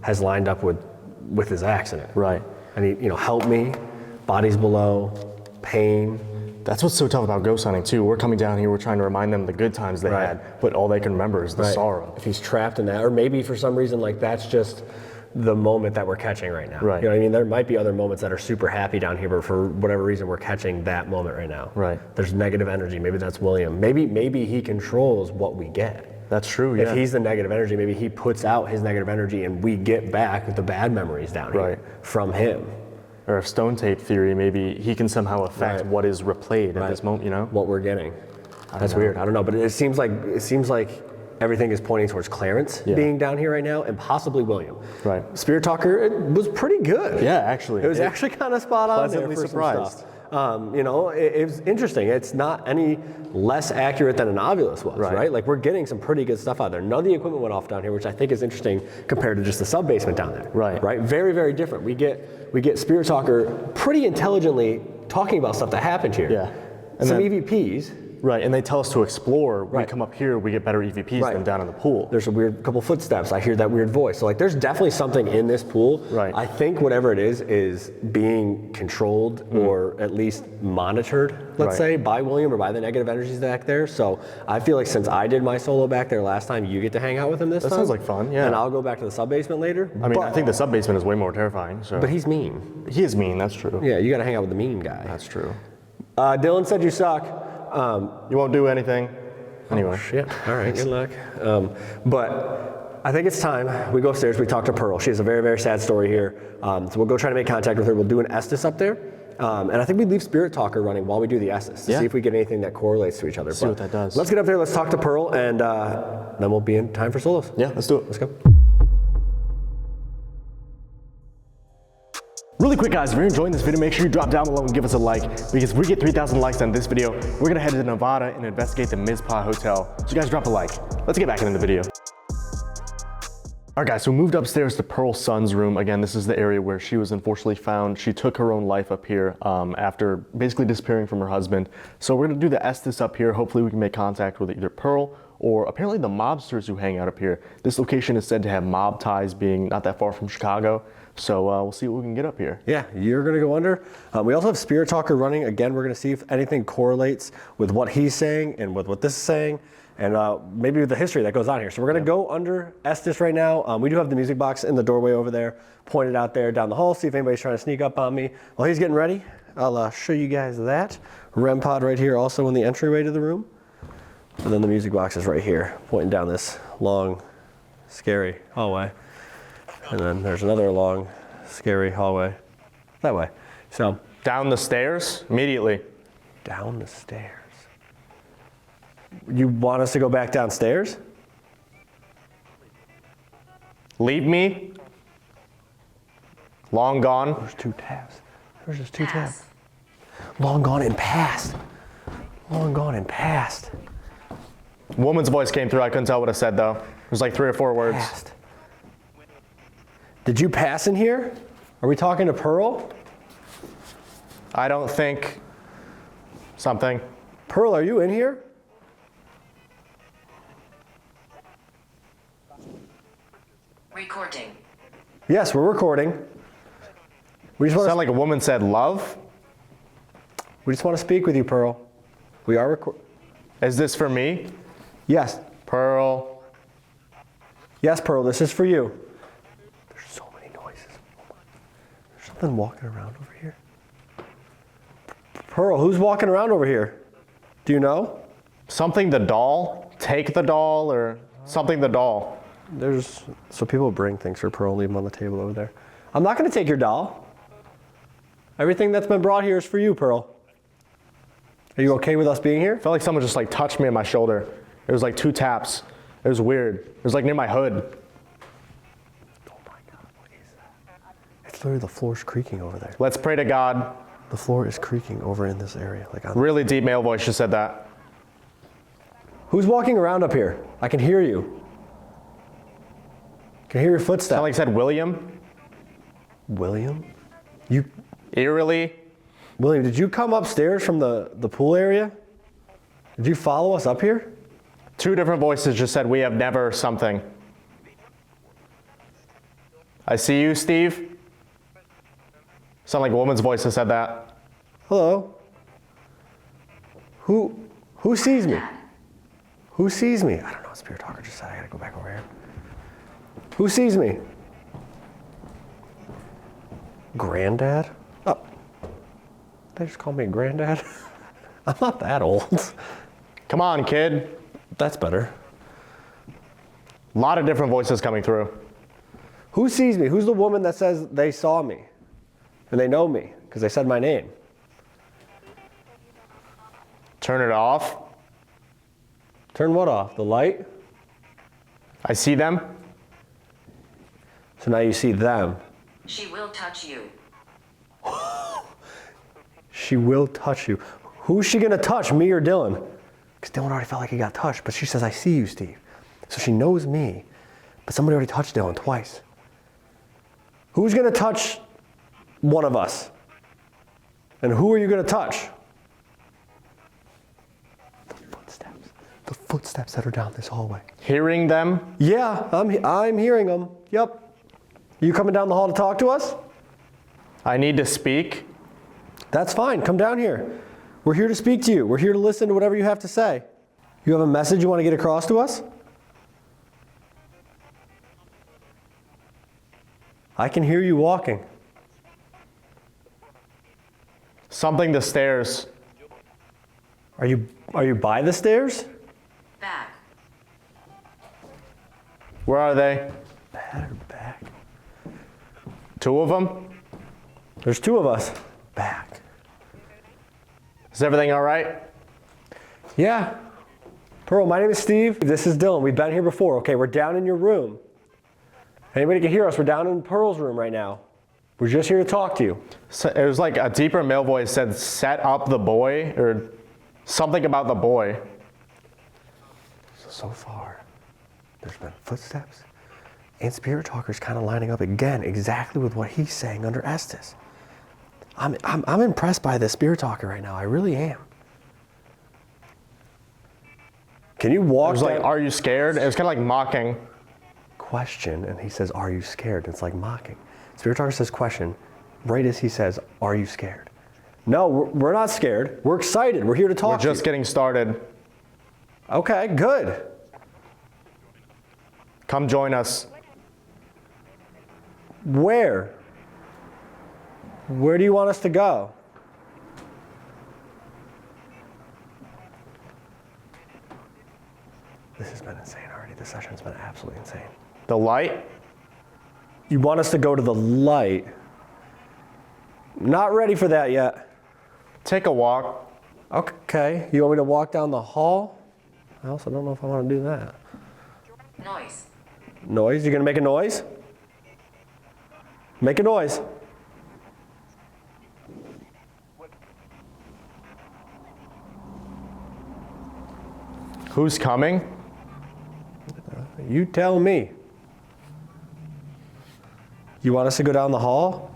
has lined up with his accident. Right. And he, help me, bodies below, pain. That's what's so tough about ghost hunting too. We're coming down here, we're trying to remind them the good times they Right. had, but all they can remember is the sorrow. If he's trapped in that, or maybe for some reason, like that's just the moment that we're catching right now. Right. You know what I mean? There might be other moments that are super happy down here, but for whatever reason, we're catching that moment right now. Right. There's negative energy. Maybe that's William. Maybe he controls what we get. That's true, yeah. If he's the negative energy, maybe he puts out his negative energy and we get back the bad memories down here Right. from him. Or a stone tape theory, maybe he can somehow affect Right. what is replayed at this moment, What we're getting. That's know. weird. I don't know, but it seems like everything is pointing towards Clarence being down here right now, and possibly William. Right. Spirit Talker, it was pretty good. Yeah, actually. It was actually kind of spot on. Pleasantly there for surprised. Some stuff. It was interesting. It's not any less accurate than an Ovilus was, right? Like we're getting some pretty good stuff out there. None of the equipment went off down here, which I think is interesting compared to just the sub basement down there. Right. Right. Very, very different. We get Spirit Talker pretty intelligently talking about stuff that happened here. Yeah. And Some then- EVPs. Right, and they tell us to explore. We Right. come up here, we get better EVPs than down in the pool. There's a weird couple footsteps. I hear that weird voice. So like there's definitely something in this pool. Right. I think whatever it is being controlled or at least monitored, let's Right. say, by William or by the negative energies back there. So I feel like since I did my solo back there last time, you get to hang out with him this time. That sounds like fun, yeah. And I'll go back to the sub basement later. I mean, I think the sub basement is way more terrifying. So. But he's mean. He is mean, that's true. Yeah, you got to hang out with the mean guy. That's true. Dylan said you suck. You won't do anything. Anyway. Shit. All right. Good luck. But I think it's time we go upstairs. We talk to Pearl. She has a very, very sad story here. So we'll go try to make contact with her. We'll do an Estes up there. And I think we leave Spirit Talker running while we do the Estes to see if we get anything that correlates to each other. See what that does. Let's get up there. Let's talk to Pearl, and then we'll be in time for solos. Yeah, let's do it. Let's go. Really quick, guys, if you're enjoying this video, make sure you drop down below and give us a like, because if we get 3,000 likes on this video, we're gonna head to Nevada and investigate the Mizpah Hotel. So you guys drop a like. Let's get back into the video. All right, guys, so we moved upstairs to Pearl's son's room. Again, this is the area where she was unfortunately found. She took her own life up here after basically disappearing from her husband. So we're gonna do the Estes up here. Hopefully we can make contact with either Pearl or apparently the mobsters who hang out up here. This location is said to have mob ties, being not that far from Chicago. So we'll see what we can get up here. Yeah, you're gonna go under. We also have Spirit Talker running. Again, we're gonna see if anything correlates with what he's saying and with what this is saying, and maybe with the history that goes on here. So we're gonna go under Estes right now. We do have the music box in the doorway over there, pointed out there down the hall, see if anybody's trying to sneak up on me. While he's getting ready, I'll show you guys that. REM pod right here, also in the entryway to the room. And then the music box is right here, pointing down this long, scary hallway. And then there's another long, scary hallway that way. So Down the stairs immediately. down the stairs. You want us to go back downstairs? Leave me. Long gone. There's 2 tabs. There's just 2 tabs. Long gone and past. Long gone and past. Woman's voice came through. I couldn't tell what it said though. It was like 3 or 4 words. Past. Did you pass in here? Are we talking to Pearl? I don't think something. Pearl, are you in here? Recording. Yes, we're recording. We just want Sound like a woman said love. to speak with you, Pearl. We are recording. Is this for me? Yes. Pearl. Yes, Pearl, this is for you. There's so many noises. There's something walking around over here. Pearl, who's walking around over here? Do you know? Something the doll? Take the doll or something the doll? So people bring things for Pearl, leave them on the table over there. I'm not going to take your doll. Everything that's been brought here is for you, Pearl. Are you okay with us being here? I felt like someone just like touched me on my shoulder. It was like 2 taps. It was weird. It was like near my hood. Oh my God, what is that? It's literally the floor's creaking over there. Let's pray to God. The floor is creaking over in this area. Really deep male voice just said that. Who's walking around up here? I can hear you. Can hear your footsteps. Sound like it said William. William? Eerily. William, did you come upstairs from the pool area? Did you follow us up here? 2 different voices just said we have never something. I see you, Steve. Sound like a woman's voice that said that. Hello? Who sees me? Who sees me? I don't know what Spirit Talker just said. I gotta go back over here. Who sees me? Granddad? Oh. They just call me Granddad? I'm not that old. Come on, kid. That's better. A lot of different voices coming through. Who sees me? Who's the woman that says they saw me? And they know me because they said my name? Turn it off. Turn what off? The light? I see them. So now you see them. She will touch you. She will touch you. Who's she gonna touch, me or Dylan? Because Dylan already felt like he got touched, but she says, I see you, Steve. So she knows me, but somebody already touched Dylan twice. Who's gonna touch one of us? And who are you gonna touch? The footsteps that are down this hallway. Hearing them. Yeah, I'm hearing them. Yep. You coming down the hall to talk to us? I need to speak. That's fine. Come down here. We're here to speak to you. We're here to listen to whatever you have to say. You have a message you want to get across to us? I can hear you walking. Something the stairs. Are you by the stairs? Back. Where are they? Better back. 2 of them? There's 2 of us. Back. Is everything all right? Yeah. Pearl, my name is Steve. This is Dylan. We've been here before. Okay, we're down in your room. Anybody can hear us? We're down in Pearl's room right now. We're just here to talk to you. So it was like a deeper male voice said, set up the boy, or something about the boy. So far, there's been footsteps and Spirit Talker's kind of lining up again exactly with what he's saying under Estes. I'm impressed by this Spirit Talker right now. I really am. Can you walk? It was like, are you scared? It was kind of like mocking. Question, and he says, are you scared? It's like mocking. Spirit Talker says question, right as he says, are you scared? No, we're not scared. We're excited. We're here to talk We're just getting started. Okay, good. Come join us. Where? Where do you want us to go? This has been insane already. This session's been absolutely insane. The light? You want us to go to the light? Not ready for that yet. Take a walk. Okay, you want me to walk down the hall? I also don't know if I want to do that. Noise. Noise? You gonna make a noise? Make a noise. Who's coming? You tell me. You want us to go down the hall?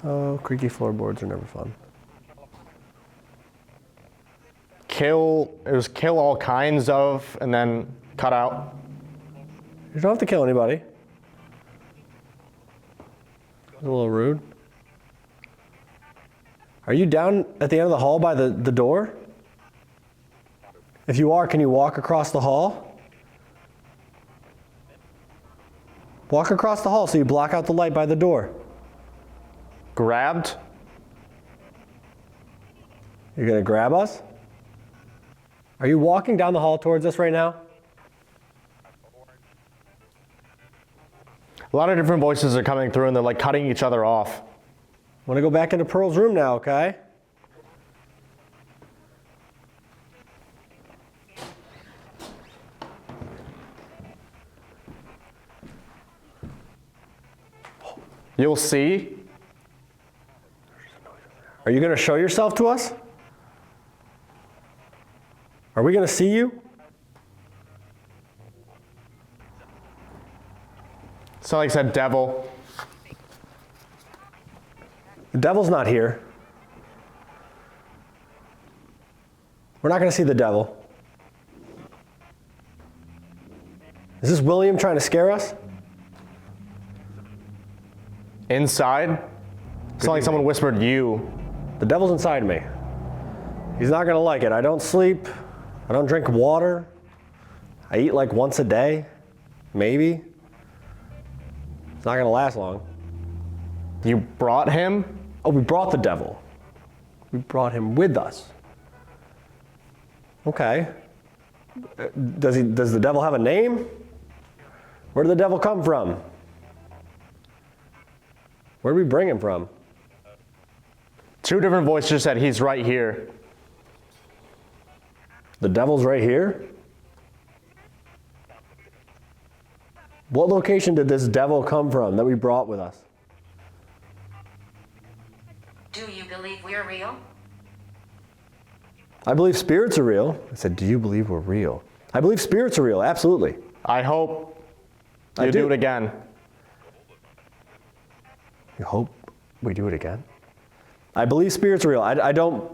Oh, creaky floorboards are never fun. It was kill all kinds of, and then cut out. You don't have to kill anybody. That's a little rude. Are you down at the end of the hall by the door? If you are, can you walk across the hall? Walk across the hall so you block out the light by the door. Grabbed? You're gonna grab us? Are you walking down the hall towards us right now? A lot of different voices are coming through and they're like cutting each other off. Want to go back into Pearl's room now, okay? You'll see. Are you going to show yourself to us? Are we going to see you? So like I said, devil. The devil's not here. We're not going to see the devil. Is this William trying to scare us? Inside? It's like someone whispered you. The devil's inside me. He's not going to like it. I don't sleep. I don't drink water. I eat like once a day. Maybe. It's not going to last long. You brought him? Oh, we brought the devil. We brought him with us. Okay. Does the devil have a name? Where did the devil come from? Where did we bring him from? Two different voices just said he's right here. The devil's right here? What location did this devil come from that we brought with us? Do you believe we're real? I believe spirits are real. I said, do you believe we're real? I believe spirits are real, absolutely. I hope I you do. do it again. You hope we do it again? I believe spirits are real. I don't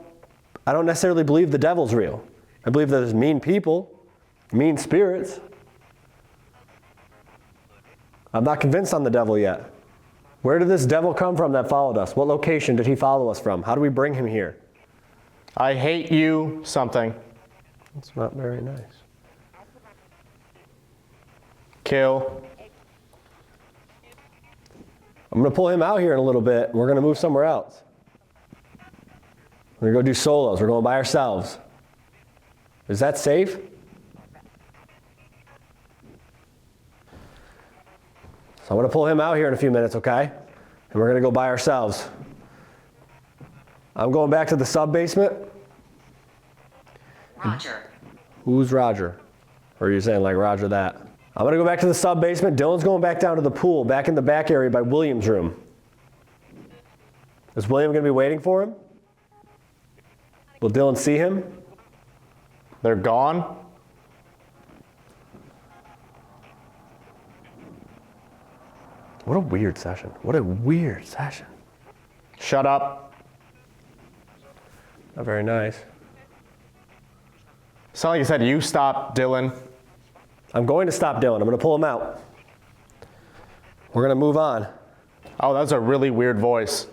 necessarily believe the devil's real. I believe that there's mean people, mean spirits. I'm not convinced on the devil yet. Where did this devil come from that followed us? What location did he follow us from? How do we bring him here? I hate you something. That's not very nice. Kill. I'm going to pull him out here in a little bit. We're going to move somewhere else. We're going to go do solos. We're going by ourselves. Is that safe? So I'm going to pull him out here in a few minutes, okay? And we're going to go by ourselves. I'm going back to the sub-basement. Roger. Who's Roger? Or are you saying like Roger that? I'm going to go back to the sub-basement. Dylan's going back down to the pool, back in the back area by William's room. Is William going to be waiting for him? Will Dylan see him? They're gone? What a weird session. What a weird session. Shut up. Not very nice. Sound like you said you stop, Dylan. I'm going to stop Dylan. I'm going to pull him out. We're going to move on. Oh, that was a really weird voice.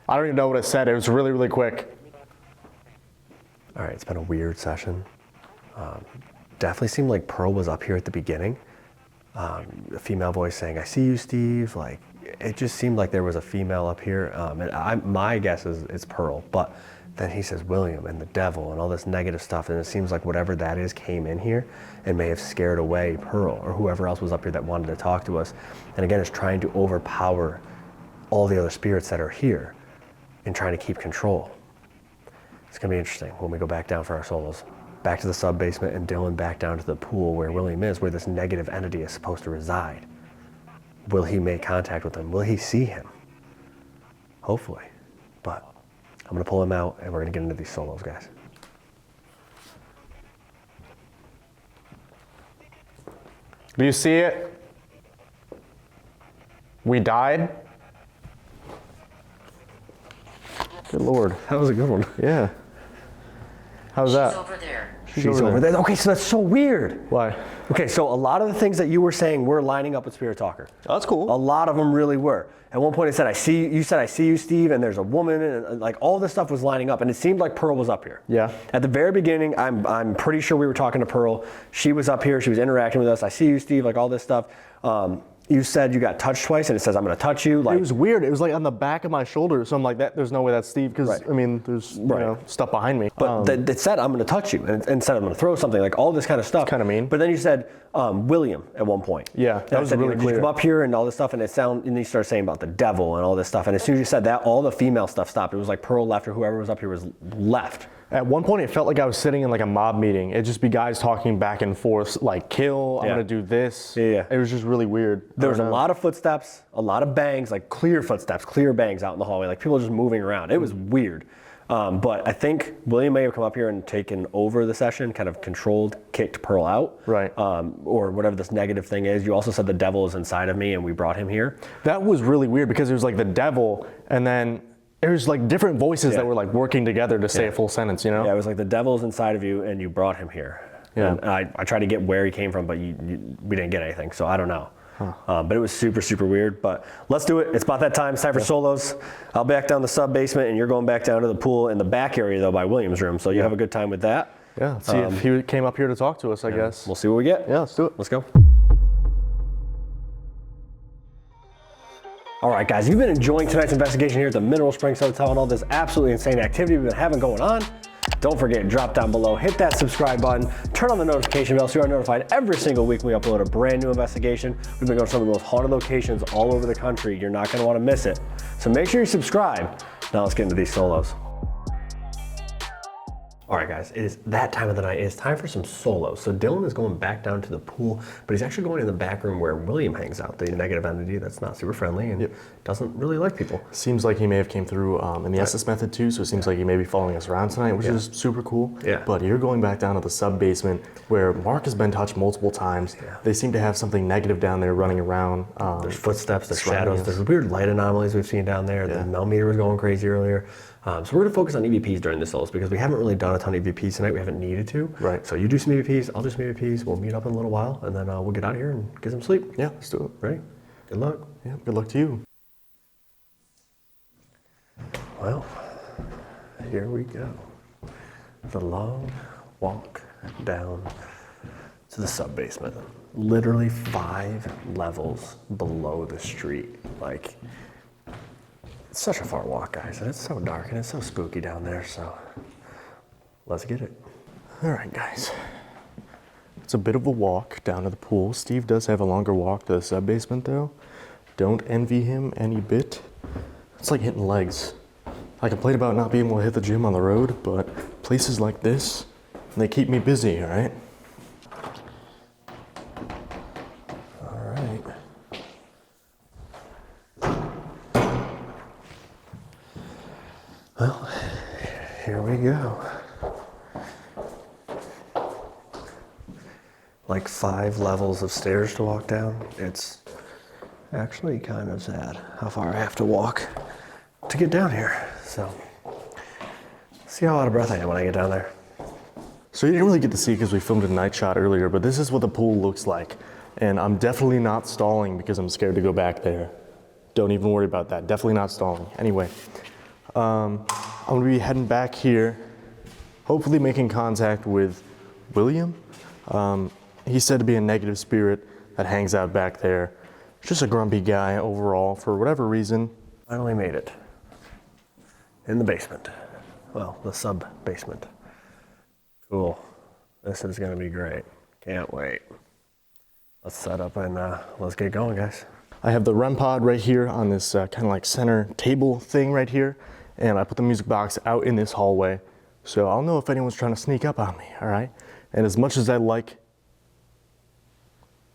I don't even know what it said. It was really, really quick. All right, it's been a weird session. Definitely seemed like Pearl was up here at the beginning. A female voice saying, I see you, Steve. Like, it just seemed like there was a female up here. And my guess is it's Pearl. But then he says William and the devil and all this negative stuff. And it seems like whatever that is came in here and may have scared away Pearl or whoever else was up here that wanted to talk to us. And again, it's trying to overpower all the other spirits that are here and trying to keep control. It's going to be interesting when we go back down for our solos. Back to the sub-basement and Dylan back down to the pool where William is, where this negative entity is supposed to reside. Will he make contact with him? Will he see him? Hopefully. But I'm going to pull him out and we're going to get into these solos, guys. Do you see it? We died? Good Lord. That was a good one. Yeah. How's She's that? over there. She's over there. Okay, so that's so weird. Why? Okay, so a lot of the things that you were saying were lining up with Spirit Talker. Oh, that's cool. A lot of them really were. At one point it said, I see you, Steve, and there's a woman, and like all this stuff was lining up, and it seemed like Pearl was up here. Yeah. At the very beginning, I'm pretty sure we were talking to Pearl. She was up here, she was interacting with us. I see you, Steve, like all this stuff. You said you got touched twice, and it says, I'm gonna touch you. Like, It was weird. It was like on the back of my shoulder. So I'm like, there's no way that's Steve because, Right. I mean, there's you know, stuff behind me. But it said, I'm going to touch you, and said, I'm going to throw something, like all this kind of stuff. Kinda mean. But then you said, William, at one point. Yeah, that was really Did clear. you come up here and all this stuff, and and you started saying about the devil and all this stuff. And as soon as you said that, all the female stuff stopped. It was like Pearl left, or whoever was up here was left. At one point, it felt like I was sitting in like a mob meeting. It'd just be guys talking back and forth, like, kill, I'm Yeah. going to do this. Yeah. It was just really weird. There was a lot of footsteps, a lot of bangs, like clear footsteps, clear bangs out in the hallway, like people just moving around. It was weird. But I think William may have come up here and taken over the session, kind of controlled, kicked Pearl out. Right. Or whatever this negative thing is. You also said the devil is inside of me and we brought him here. That was really weird because it was like the devil, and then there's like different voices that were like working together to say a full sentence, you know? Yeah, it was like the devil's inside of you and you brought him here. Yeah. And I tried to get where he came from, but we didn't get anything, so I don't know. But it was super, super weird. But let's do it. It's about that time. It's time for solos. I'll back down the sub basement, and you're going back down to the pool in the back area, though, by William's room. So you have a good time with that. Yeah, let's see if he came up here to talk to us, I guess. We'll see what we get. Yeah, let's do it. Let's go. All right, guys, you've been enjoying tonight's investigation here at the Mineral Springs Hotel and all this absolutely insane activity we've been having going on. Don't forget, drop down below, hit that subscribe button, turn on the notification bell so you are notified every single week when we upload a brand new investigation. We've been going to some of the most haunted locations all over the country. You're not going to want to miss it. So make sure you subscribe. Now let's get into these solos. All right, guys, it is that time of the night. It is time for some solos. So Dylan is going back down to the pool, but he's actually going in the back room where William hangs out, the negative entity that's not super friendly and doesn't really like people. Seems like he may have came through in the Estes method too, so it seems like he may be following us around tonight, which is super cool. Yeah. But you're going back down to the sub-basement where Mark has been touched multiple times. Yeah. They seem to have something negative down there running around. There's footsteps, there's shadows, there's weird light anomalies we've seen down there. The millimeter was going crazy earlier. So we're going to focus on EVPs during the solos because we haven't really done a ton of EVPs tonight. We haven't needed to. Right. So you do some EVPs, I'll do some EVPs. We'll meet up in a little while, and then we'll get out of here and get some sleep. Yeah, let's do it. Ready? Good luck. Yeah, good luck to you. Well, here we go. The long walk down to the sub-basement. Literally 5 levels below the street. Like, it's such a far walk, guys, and it's so dark and it's so spooky down there, so let's get it. All right, guys. It's a bit of a walk down to the pool. Steve does have a longer walk to the sub-basement, though. Don't envy him any bit. It's like hitting legs. I complain about not being able to hit the gym on the road, but places like this, they keep me busy, all right? All right. Well, here we go. Like 5 levels of stairs to walk down. It's actually kind of sad how far I have to walk to get down here. So, see how out of breath I am when I get down there. So you didn't really get to see because we filmed a night shot earlier, but this is what the pool looks like. And I'm definitely not stalling because I'm scared to go back there. Don't even worry about that. Definitely not stalling. Anyway, I'm gonna be heading back here, hopefully making contact with William. He's said to be a negative spirit that hangs out back there. Just a grumpy guy overall for whatever reason. Finally made it. In the basement. Well, the sub-basement. Cool. This is gonna be great. Can't wait. Let's set up and let's get going, guys. I have the REM pod right here on this kind of like center table thing right here. And I put the music box out in this hallway. So I'll know if anyone's trying to sneak up on me, all right? And as much as I like,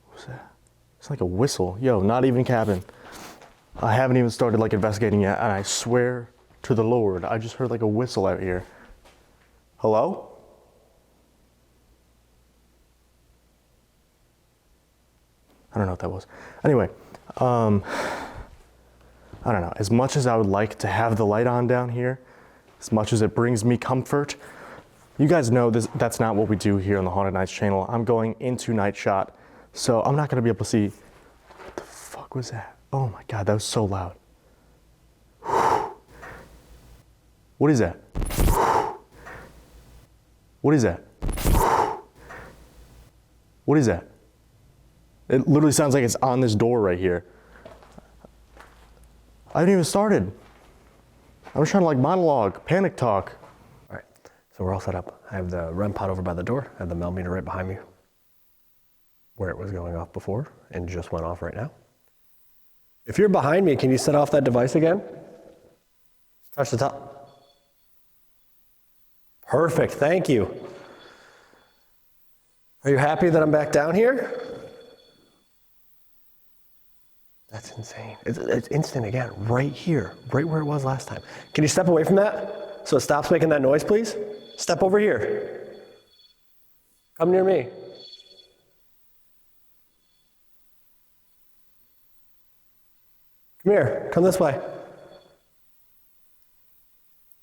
what's that? It's like a whistle. Yo, not even capping. I haven't even started like investigating yet, and I swear to the Lord, I just heard like a whistle out here. Hello? I don't know what that was. Anyway, I don't know. As much as I would like to have the light on down here, as much as it brings me comfort, you guys know that's not what we do here on the Haunted Nights channel. I'm going into night shot, so I'm not gonna be able to see. What the fuck was that? Oh my God, that was so loud. What is that? What is that? What is that? It literally sounds like it's on this door right here. I haven't even started. I was trying to like monologue, panic talk. All right, so we're all set up. I have the REM pod over by the door. I have the millimeter right behind me where it was going off before and just went off right now. If you're behind me, can you set off that device again? Just touch the top. Perfect, thank you. Are you happy that I'm back down here? That's insane. It's instant again, right here, right where it was last time. Can you step away from that so it stops making that noise, please? Step over here. Come near me. Come here, come this way.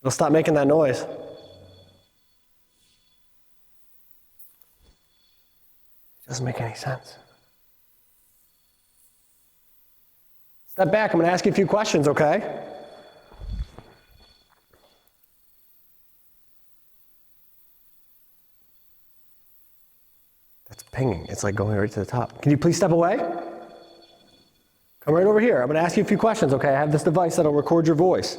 Well, stop making that noise. It doesn't make any sense. Step back. I'm going to ask you a few questions, okay? That's pinging. It's like going right to the top. Can you please step away? Come right over here. I'm going to ask you a few questions, okay? I have this device that'll record your voice.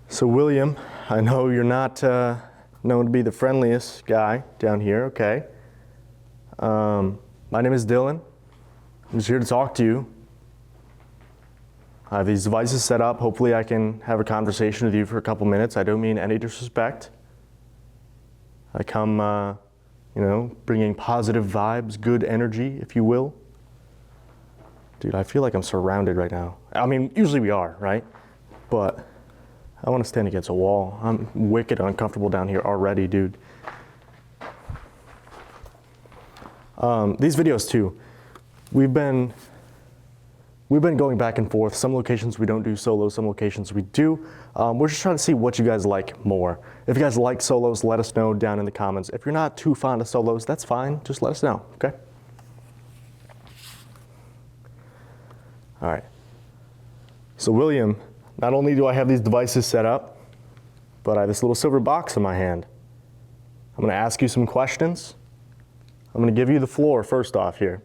So William, I know you're not known to be the friendliest guy down here, okay? My name is Dylan. I'm just here to talk to you. I have these devices set up. Hopefully I can have a conversation with you for a couple minutes. I don't mean any disrespect. I come, bringing positive vibes, good energy, if you will. Dude, I feel like I'm surrounded right now. I mean, usually we are, right? But I want to stand against a wall. I'm wicked uncomfortable down here already, dude. These videos too, we've been going back and forth. Some locations we don't do solos, some locations we do. We're just trying to see what you guys like more. If you guys like solos, let us know down in the comments. If you're not too fond of solos, that's fine. Just let us know, okay? All right. So William, not only do I have these devices set up, but I have this little silver box in my hand. I'm going to ask you some questions. I'm going to give you the floor first off here.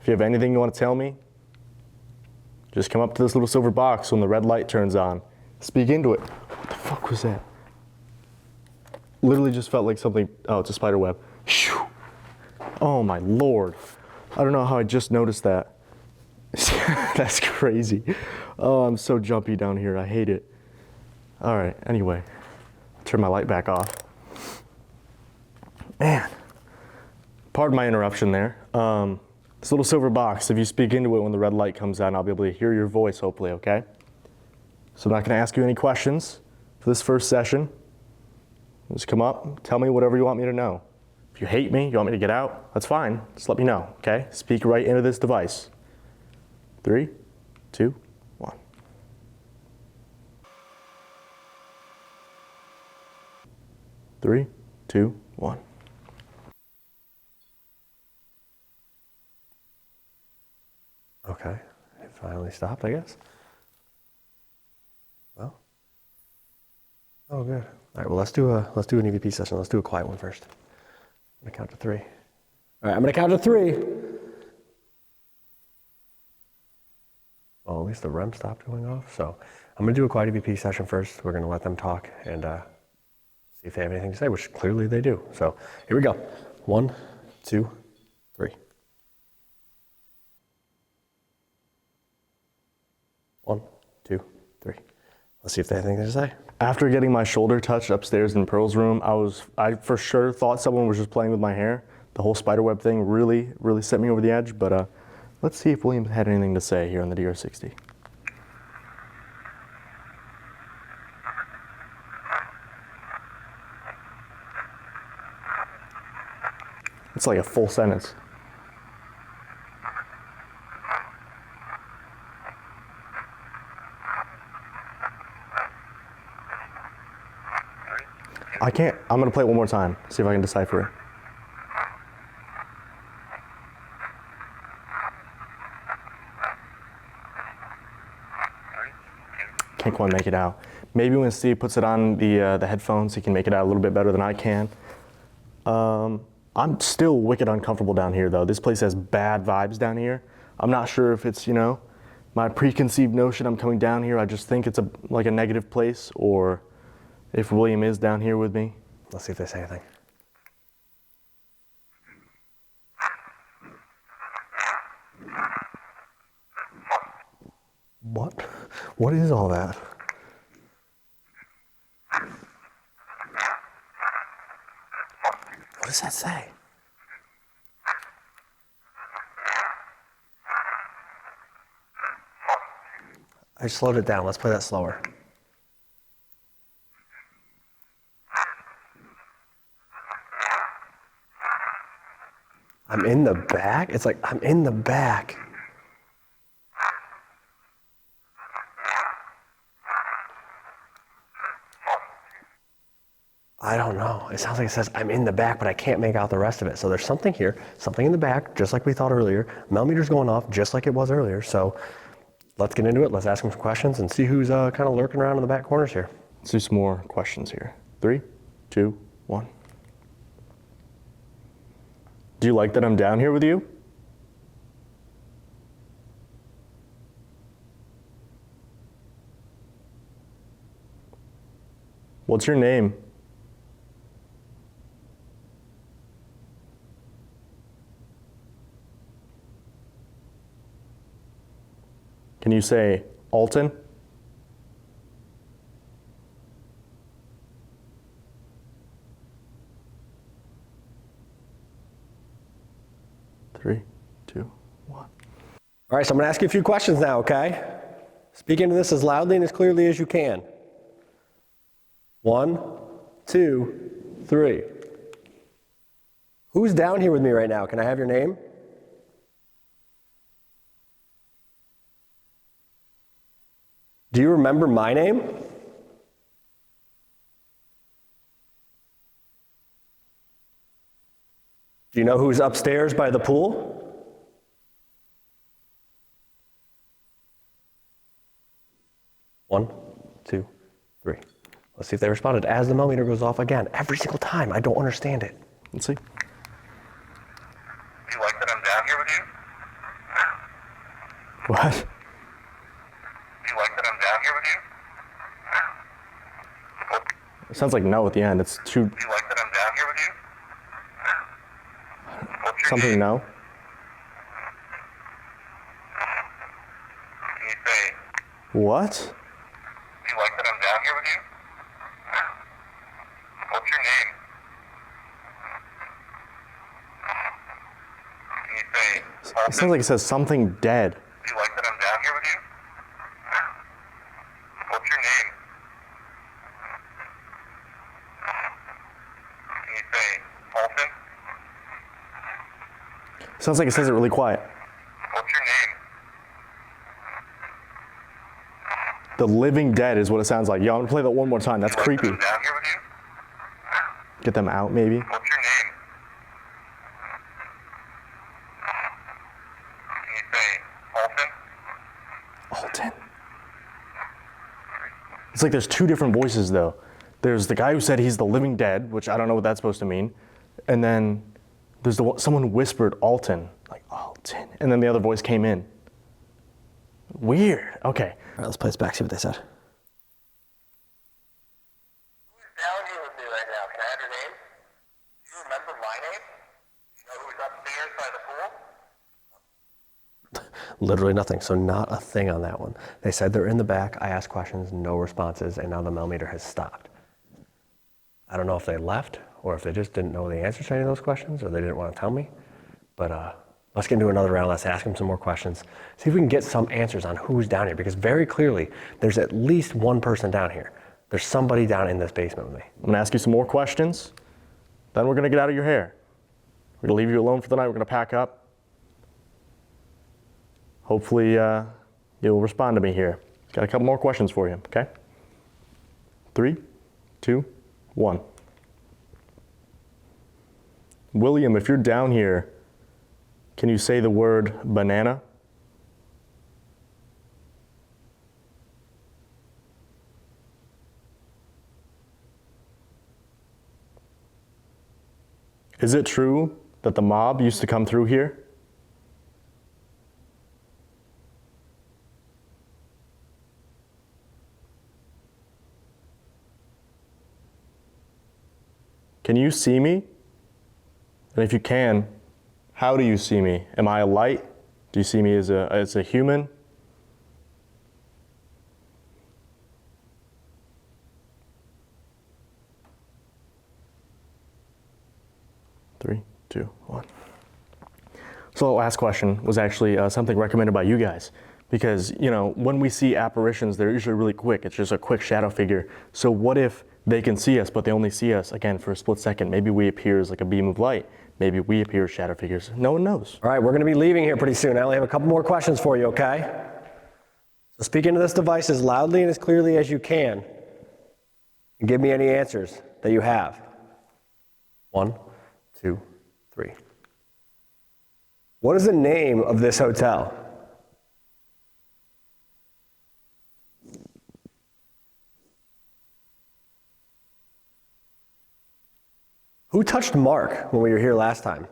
If you have anything you want to tell me, just come up to this little silver box when the red light turns on. Speak into it. What the fuck was that? Literally just felt like something. Oh, it's a spider web. Shoo. Oh my Lord. I don't know how I just noticed that. That's crazy. Oh, I'm so jumpy down here. I hate it. All right, anyway. Turn my light back off. Man. Pardon my interruption there. This little silver box, if you speak into it when the red light comes on, I'll be able to hear your voice, hopefully, okay? So I'm not going to ask you any questions for this first session. Just come up, tell me whatever you want me to know. If you hate me, you want me to get out, that's fine. Just let me know, okay? Speak right into this device. 3, 2, 1. Three, two, one. Okay, it finally stopped, I guess. Well, oh good. All right, well let's do an EVP session. Let's do a quiet one first. I'm gonna count to 3. All right, I'm gonna count to 3. Well, at least the REM stopped going off. So I'm gonna do a quiet EVP session first. We're gonna let them talk and see if they have anything to say, which clearly they do. So here we go. 1, 2, 3. 1, 2, 3. Let's see if they have anything to say. After getting my shoulder touched upstairs in Pearl's room, I for sure thought someone was just playing with my hair. The whole spiderweb thing really set me over the edge, but let's see if William had anything to say here on the DR60. It's like a full sentence. I can't. I'm going to play it one more time, see if I can decipher it. Can't quite make it out. Maybe when Steve puts it on the headphones, he can make it out a little bit better than I can. I'm still wicked uncomfortable down here, though. This place has bad vibes down here. I'm not sure if it's, my preconceived notion I'm coming down here. I just think it's like a negative place, or if William is down here with me. Let's see if they say anything. What? What is all that? What does that say? I slowed it down. Let's play that slower. I'm in the back? It's like, I'm in the back. I don't know. It sounds like it says I'm in the back, but I can't make out the rest of it. So there's something here, something in the back, just like we thought earlier. Millimeter's going off just like it was earlier. So let's get into it. Let's ask him some questions and see who's kind of lurking around in the back corners here. Let's do some more questions here. 3, 2, 1. Do you like that I'm down here with you? What's your name? Can you say Alton? Three, two, one. All right, so I'm gonna ask you a few questions now, okay? Speak into this as loudly and as clearly as you can. 1, 2, 3. Who's down here with me right now? Can I have your name? Do you remember my name? Do you know who's upstairs by the pool? One, 2, 3. Let's see if they responded. As the millimeter goes off again, every single time. I don't understand it. Let's see. Do you like that I'm down here with you? What? Do you like that I'm down here with you? It sounds like no at the end. It's too Do you like that I'm down here with you? What's your something name? no. Can you say, What? do you like that I'm down here with you? What's your name? Can you say, It Alton? sounds like it says something dead. Do you like that I'm down here with you? What's your name? Can you say, Alton? Sounds like it says it really quiet. What's your name? The living dead is what it sounds like. Yo, I'm gonna play that one more time. That's Do you like creepy. that I'm down here with you? Get them out, maybe. What's your name? Can you say, Alton? Alton. It's like there's two different voices though. There's the guy who said he's the living dead, which I don't know what that's supposed to mean, and then there's someone who whispered Alton, like Alton, and then the other voice came in. Weird. Okay. All right, let's play this back, see what they said. Who's down here with me right now? Can I have your name? Do you remember my name? Do you know who's upstairs by the pool? Literally nothing, so not a thing on that one. They said they're in the back, I asked questions, no responses, and now the millimeter has stopped. I don't know if they left, or if they just didn't know the answers to any of those questions, or they didn't want to tell me, but let's get into another round, let's ask them some more questions, see if we can get some answers on who's down here, because very clearly, there's at least one person down here. There's somebody down in this basement with me. I'm gonna ask you some more questions, then we're gonna get out of your hair. We're gonna leave you alone for the night, we're gonna pack up. Hopefully you'll respond to me here. Got a couple more questions for you, okay? 3, 2, 1. William, if you're down here, can you say the word banana? Is it true that the mob used to come through here? Can you see me? And if you can, how do you see me? Am I a light? Do you see me as a human? Three, two, one. So the last question was actually something recommended by you guys. Because, you know, when we see apparitions, they're usually really quick. It's just a quick shadow figure. So what if they can see us, but they only see us, again, for a split second? Maybe we appear as like a beam of light. Maybe we appear as shadow figures. No one knows. All right, we're gonna be leaving here pretty soon. I only have a couple more questions for you, okay? So speak into this device as loudly and as clearly as you can. Give me any answers that you have. 1, 2, 3. What is the name of this hotel? Who touched Mark when we were here last time?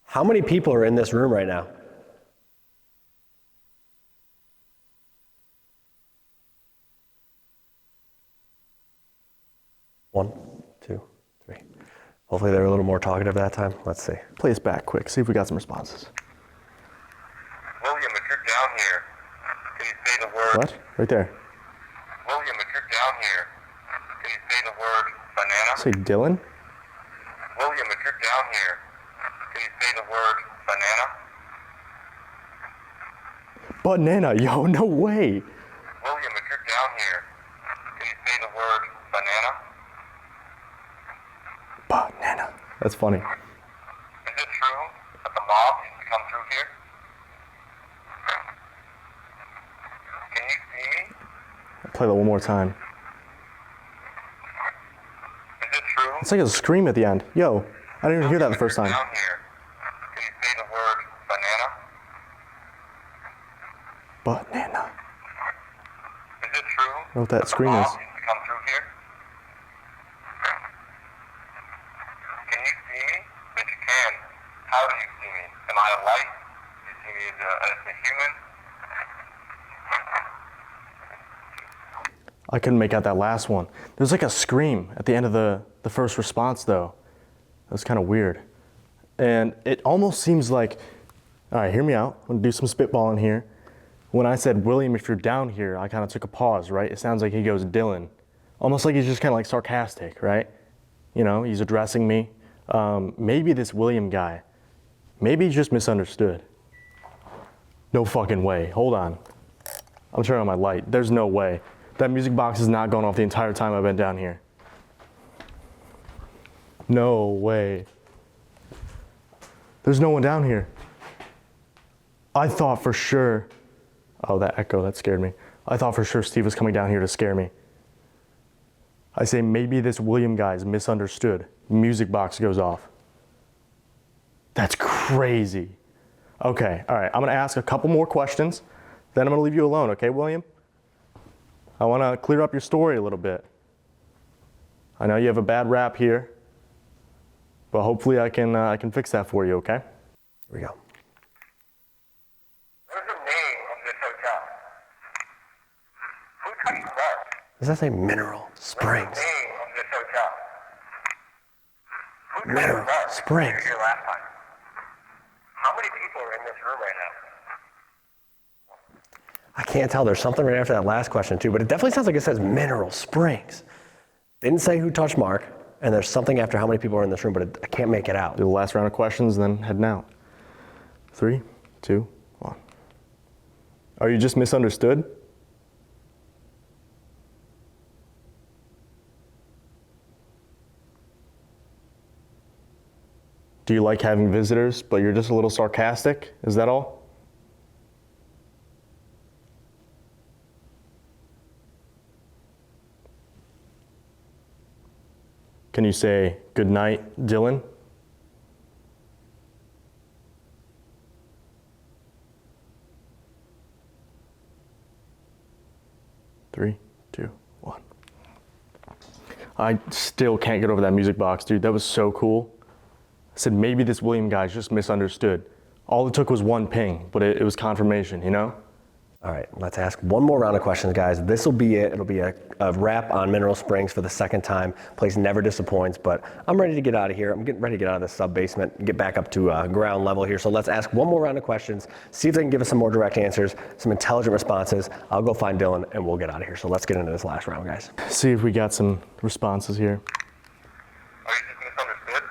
How many people are in this room right now? One, 2, 3. Hopefully they were a little more talkative that time. Let's see. Play us back quick, see if we got some responses. William, if you're down here, can you say the word? What? Right there. William, if you're down here, can you say the word banana? Say Dylan? William, if you're down here, can you say the word banana? Banana, yo, no way. William, if you're down here, can you say the word banana? Banana. That's funny. Is it true that the mob used to come through here? Can you see me? Play that one more time. Is it true? It's like a scream at the end. Yo, I didn't even hear that the first time. Down here, can you say the word banana? Banana. Is it true? I don't know what that scream the is. mob used to come through here? Can you see me? If you can, how do you see me? Am I a light? Do you see me as a human? I couldn't make out that last one. There's like a scream at the end of the first response though. That was kind of weird. And it almost seems like, all right, hear me out. I'm gonna do some spitballing here. When I said, William, if you're down here, I kind of took a pause, right? It sounds like he goes, Dylan. Almost like he's just kind of like sarcastic, right? You know, he's addressing me. Maybe this William guy, maybe he's just misunderstood. No fucking way. Hold on. I'm turning on my light. There's no way. That music box is not going off the entire time I've been down here. No way. There's no one down here. I thought for sure, oh, that echo, that scared me. I thought for sure Steve was coming down here to scare me. I say maybe this William guy is misunderstood. Music box goes off. That's crazy. Okay, all right, I'm gonna ask a couple more questions, then I'm gonna leave you alone, okay, William? I wanna clear up your story a little bit. I know you have a bad rap here, but hopefully I can fix that for you, okay? Here we go. What is the name of this hotel? Who touched Mark? Does that say Mineral Springs? What is the name of this hotel? Who touched Mineral Mark? Springs. You were here last time. How many people are in this room right now? I can't tell. There's something right after that last question too, but it definitely sounds like it says Mineral Springs. Didn't say who touched Mark, and there's something after how many people are in this room, but I can't make it out. Do the last round of questions, then heading out. 3, 2, 1. Are you just misunderstood? Do you like having visitors, but you're just a little sarcastic? Is that all? Can you say good night, Dylan? Three, two, one. I still can't get over that music box, dude. That was so cool. I said, maybe this William guy's just misunderstood. All it took was one ping, but it was confirmation, you know? All right, let's ask one more round of questions, guys. This will be it. It'll be a wrap on Mineral Springs for the second time. Place never disappoints, but I'm ready to get out of here. I'm getting ready to get out of this sub-basement and get back up to ground level here. So let's ask one more round of questions, see if they can give us some more direct answers, some intelligent responses. I'll go find Dylan and we'll get out of here. So let's get into this last round, guys. See if we got some responses here. Are you just misunderstood?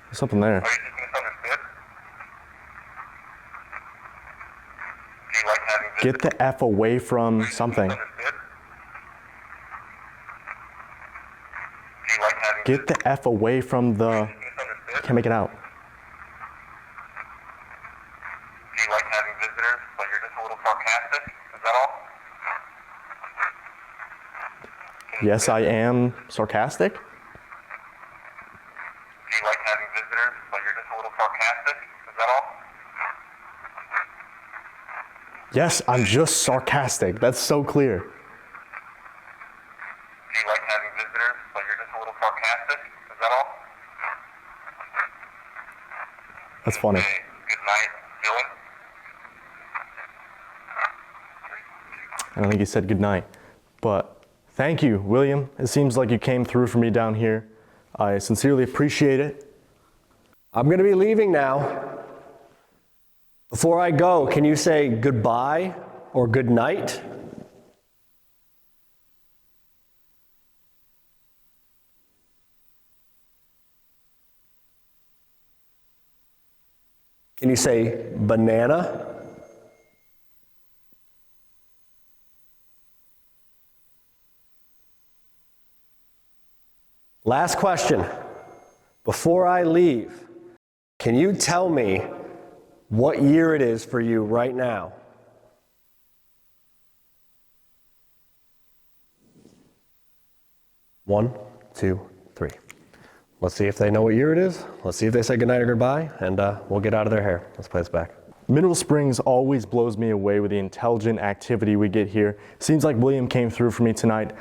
There's something there. Are you just misunderstood? Do you like having Get the F away from something. misunderstood? Do you like having Get the F away from the... misunderstood? Can't make it out. Yes, I am sarcastic. Do you like having visitors, but you're just a little sarcastic? Is that all? Yes, I'm just sarcastic. That's so clear. Do you like having visitors, but you're just a little sarcastic? Is that all? That's funny. Hey, good night, Dylan. I don't think he said goodnight, but thank you, William. It seems like you came through for me down here. I sincerely appreciate it. I'm going to be leaving now. Before I go, can you say goodbye or good night? Can you say banana? Last question. Before I leave, can you tell me what year it is for you right now? One, two, three. Let's see if they know what year it is. Let's see if they say goodnight or goodbye, and we'll get out of their hair. Let's play this back. Mineral Springs always blows me away with the intelligent activity we get here. Seems like William came through for me tonight.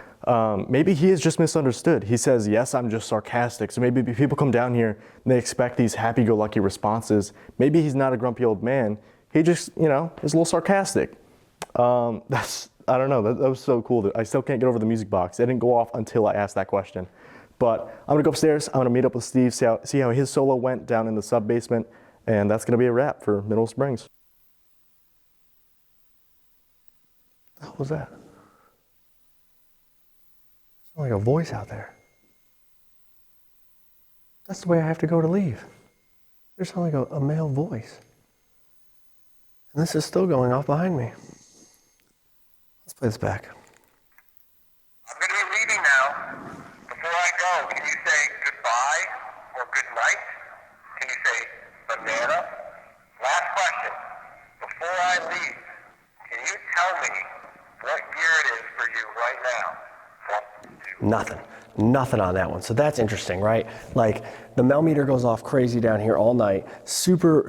Maybe he is just misunderstood. He says, yes, I'm just sarcastic. So maybe people come down here and they expect these happy-go-lucky responses. Maybe he's not a grumpy old man. He just, is a little sarcastic. I don't know, that was so cool. I still can't get over the music box. It didn't go off until I asked that question. But I'm gonna go upstairs, I'm gonna meet up with Steve, see how his solo went down in the sub-basement, and that's gonna be a wrap for Mineral Springs. What was that? Sounds like a voice out there. That's the way I have to go to leave. There's sounds like a male voice. And this is still going off behind me. Let's play this back. I'm going to be leaving now. Before I go, can you say goodbye or good night? Can you say banana? Last question. Before I leave, can you tell me what year it is for you right now? Nothing on that one. So that's interesting, right? Like the Melmeter goes off crazy down here all night. Super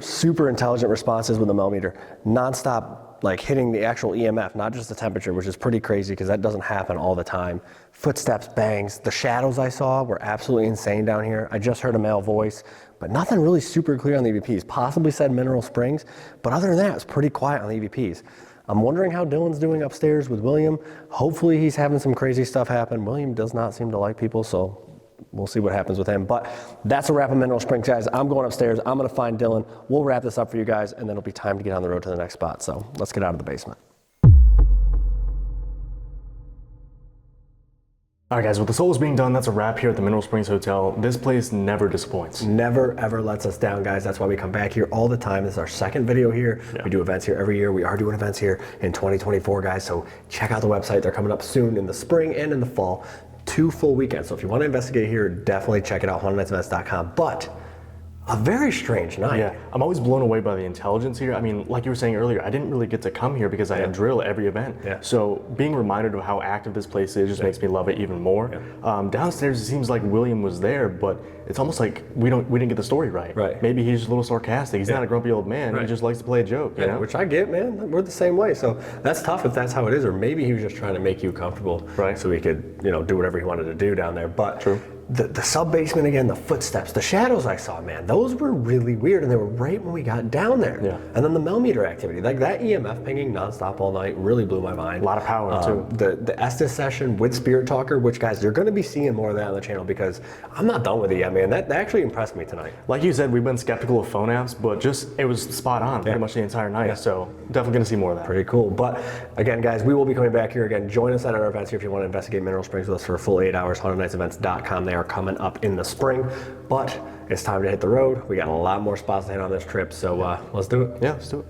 intelligent responses with the Melmeter. Nonstop, like hitting the actual EMF, not just the temperature, which is pretty crazy because that doesn't happen all the time. Footsteps, bangs. The shadows I saw were absolutely insane down here. I just heard a male voice, but nothing really super clear on the EVPs. Possibly said Mineral Springs, but other than that, it's pretty quiet on the EVPs. I'm wondering how Dylan's doing upstairs with William. Hopefully he's having some crazy stuff happen. William does not seem to like people, so we'll see what happens with him. But that's a wrap of Mineral Springs, guys. I'm going upstairs. I'm going to find Dylan. We'll wrap this up for you guys, and then it'll be time to get on the road to the next spot. So let's get out of the basement. All right, guys, with the solos being done, that's a wrap here at the Mineral Springs Hotel. This place never disappoints. Never, ever lets us down, guys. That's why we come back here all the time. This is our second video here. Yeah. We do events here every year. We are doing events here in 2024, guys. So check out the website. They're coming up soon in the spring and in the fall. 2 full weekends. So if you want to investigate here, definitely check it out, haunted-nightsevents.com. But a very strange night. Yeah, I'm always blown away by the intelligence here. I mean, like you were saying earlier, I didn't really get to come here because I had drill at every event. Yeah. So being reminded of how active this place is just makes me love it even more. Yeah. Downstairs, it seems like William was there, but it's almost like we didn't get the story right. Right. Maybe he's just a little sarcastic. He's not a grumpy old man. Right. He just likes to play a joke. You know? Which I get, man. We're the same way. So that's tough if that's how it is. Or maybe he was just trying to make you comfortable, right? So he could, do whatever he wanted to do down there. But true. The sub-basement again, the footsteps, the shadows I saw, man, those were really weird, and they were right when we got down there. Yeah. And then the Melmeter activity, like that EMF pinging nonstop all night really blew my mind. A lot of power, too. The Estes session with Spirit Talker, which, guys, you're going to be seeing more of that on the channel because I'm not done with it yet, man. That actually impressed me tonight. Like you said, we've been skeptical of phone apps, but it was spot on pretty much the entire night, so definitely going to see more of that. Pretty cool. But again, guys, we will be coming back here again. Join us at our events here if you want to investigate Mineral Springs with us for a full 8 hours, haunted-nightsevents.com. They are coming up in the spring, but it's time to hit the road. We got a lot more spots to hit on this trip, so let's do it. Yeah, let's do it.